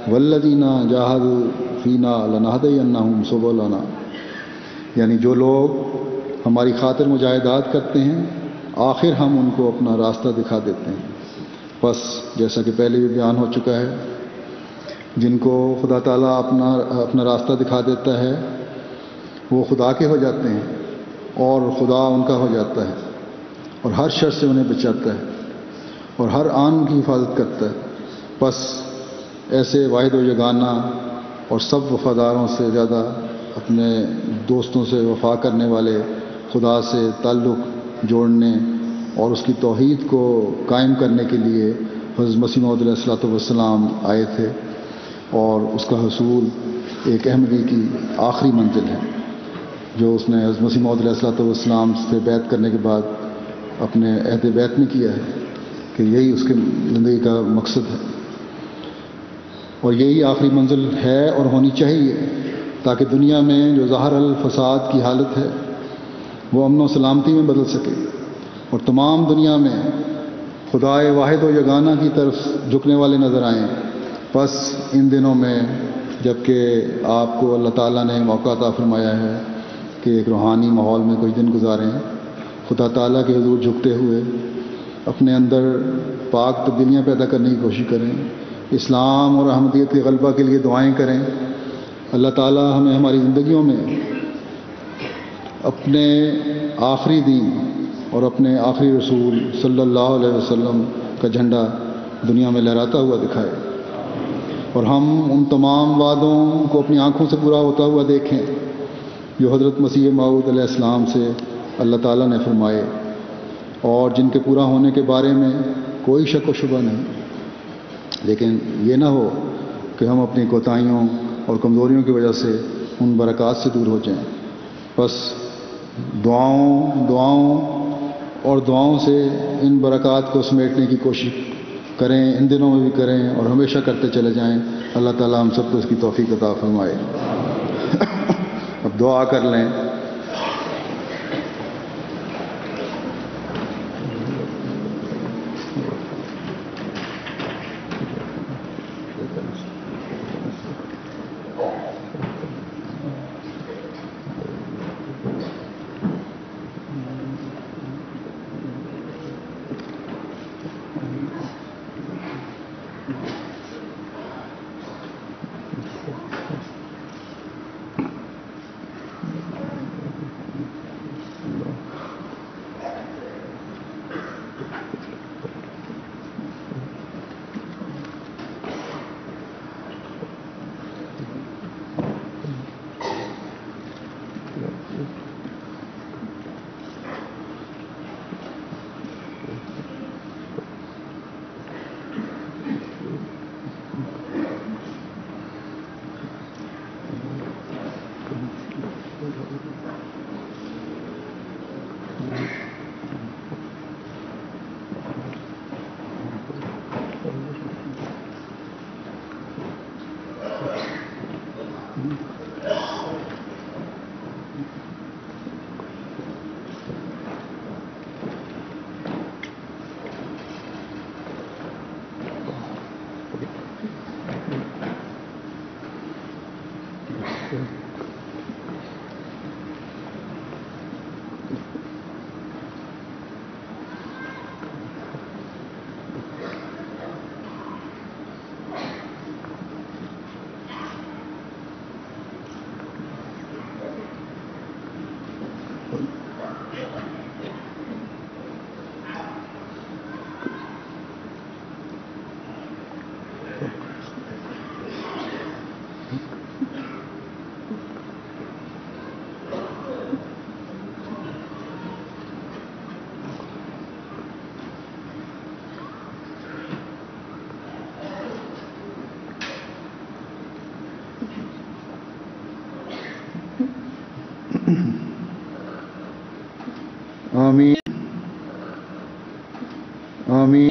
والذین جاہدوا فینا لنہدینہم سبلنا، یعنی جو لوگ ہماری خاطر مجاہدات کرتے ہیں آخر ہم ان کو اپنا راستہ دکھا دیتے ہیں۔ بس جیسا کہ پہلے بھی بیان ہو چکا ہے، جن کو خدا تعالیٰ اپنا راستہ دکھا دیتا ہے وہ خدا کے ہو جاتے ہیں اور خدا ان کا ہو جاتا ہے، اور ہر شر سے انہیں بچاتا ہے اور ہر آن کی حفاظت کرتا ہے۔ بس ایسے واحد و یگانہ اور سب وفاداروں سے زیادہ اپنے دوستوں سے وفا کرنے والے خدا سے تعلق جوڑنے اور اس کی توحید کو قائم کرنے کے لیے حضرت مسیح موعود علیہ الصلوۃ والسلام آئے تھے، اور اس کا حصول ایک احمدی کی آخری منزل ہے جو اس نے حضرت مسیح موعود علیہ الصلوۃ والسلام سے بیعت کرنے کے بعد اپنے عہد بیعت میں کیا ہے کہ یہی اس کی زندگی کا مقصد ہے، اور یہی آخری منزل ہے اور ہونی چاہیے، تاکہ دنیا میں جو ظاہر الفساد کی حالت ہے وہ امن و سلامتی میں بدل سکے اور تمام دنیا میں خدائے واحد و یگانہ کی طرف جھکنے والے نظر آئیں۔ بس ان دنوں میں جب کہ آپ کو اللہ تعالیٰ نے موقع عطا فرمایا ہے کہ ایک روحانی ماحول میں کچھ دن گزاریں، خدا تعالیٰ کے حضور جھکتے ہوئے اپنے اندر پاک تبدیلیاں پیدا کرنے کی کوشش کریں، اسلام اور احمدیت کے غلبہ کے لیے دعائیں کریں۔ اللہ تعالیٰ ہمیں ہماری زندگیوں میں اپنے آخری دین اور اپنے آخری رسول صلی اللہ علیہ وسلم کا جھنڈا دنیا میں لہراتا ہوا دکھائے، اور ہم ان تمام وعدوں کو اپنی آنکھوں سے پورا ہوتا ہوا دیکھیں جو حضرت مسیح موعود علیہ السلام سے اللہ تعالیٰ نے فرمائے، اور جن کے پورا ہونے کے بارے میں کوئی شک و شبہ نہیں۔ لیکن یہ نہ ہو کہ ہم اپنی کوتاہیوں اور کمزوریوں کی وجہ سے ان برکات سے دور ہو جائیں۔ بس دعاؤں سے ان برکات کو سمیٹنے کی کوشش کریں، ان دنوں میں بھی کریں اور ہمیشہ کرتے چلے جائیں۔ اللہ تعالیٰ ہم سب کو اس کی توفیق عطا فرمائے۔ اب دعا کر لیں۔ آمین آمین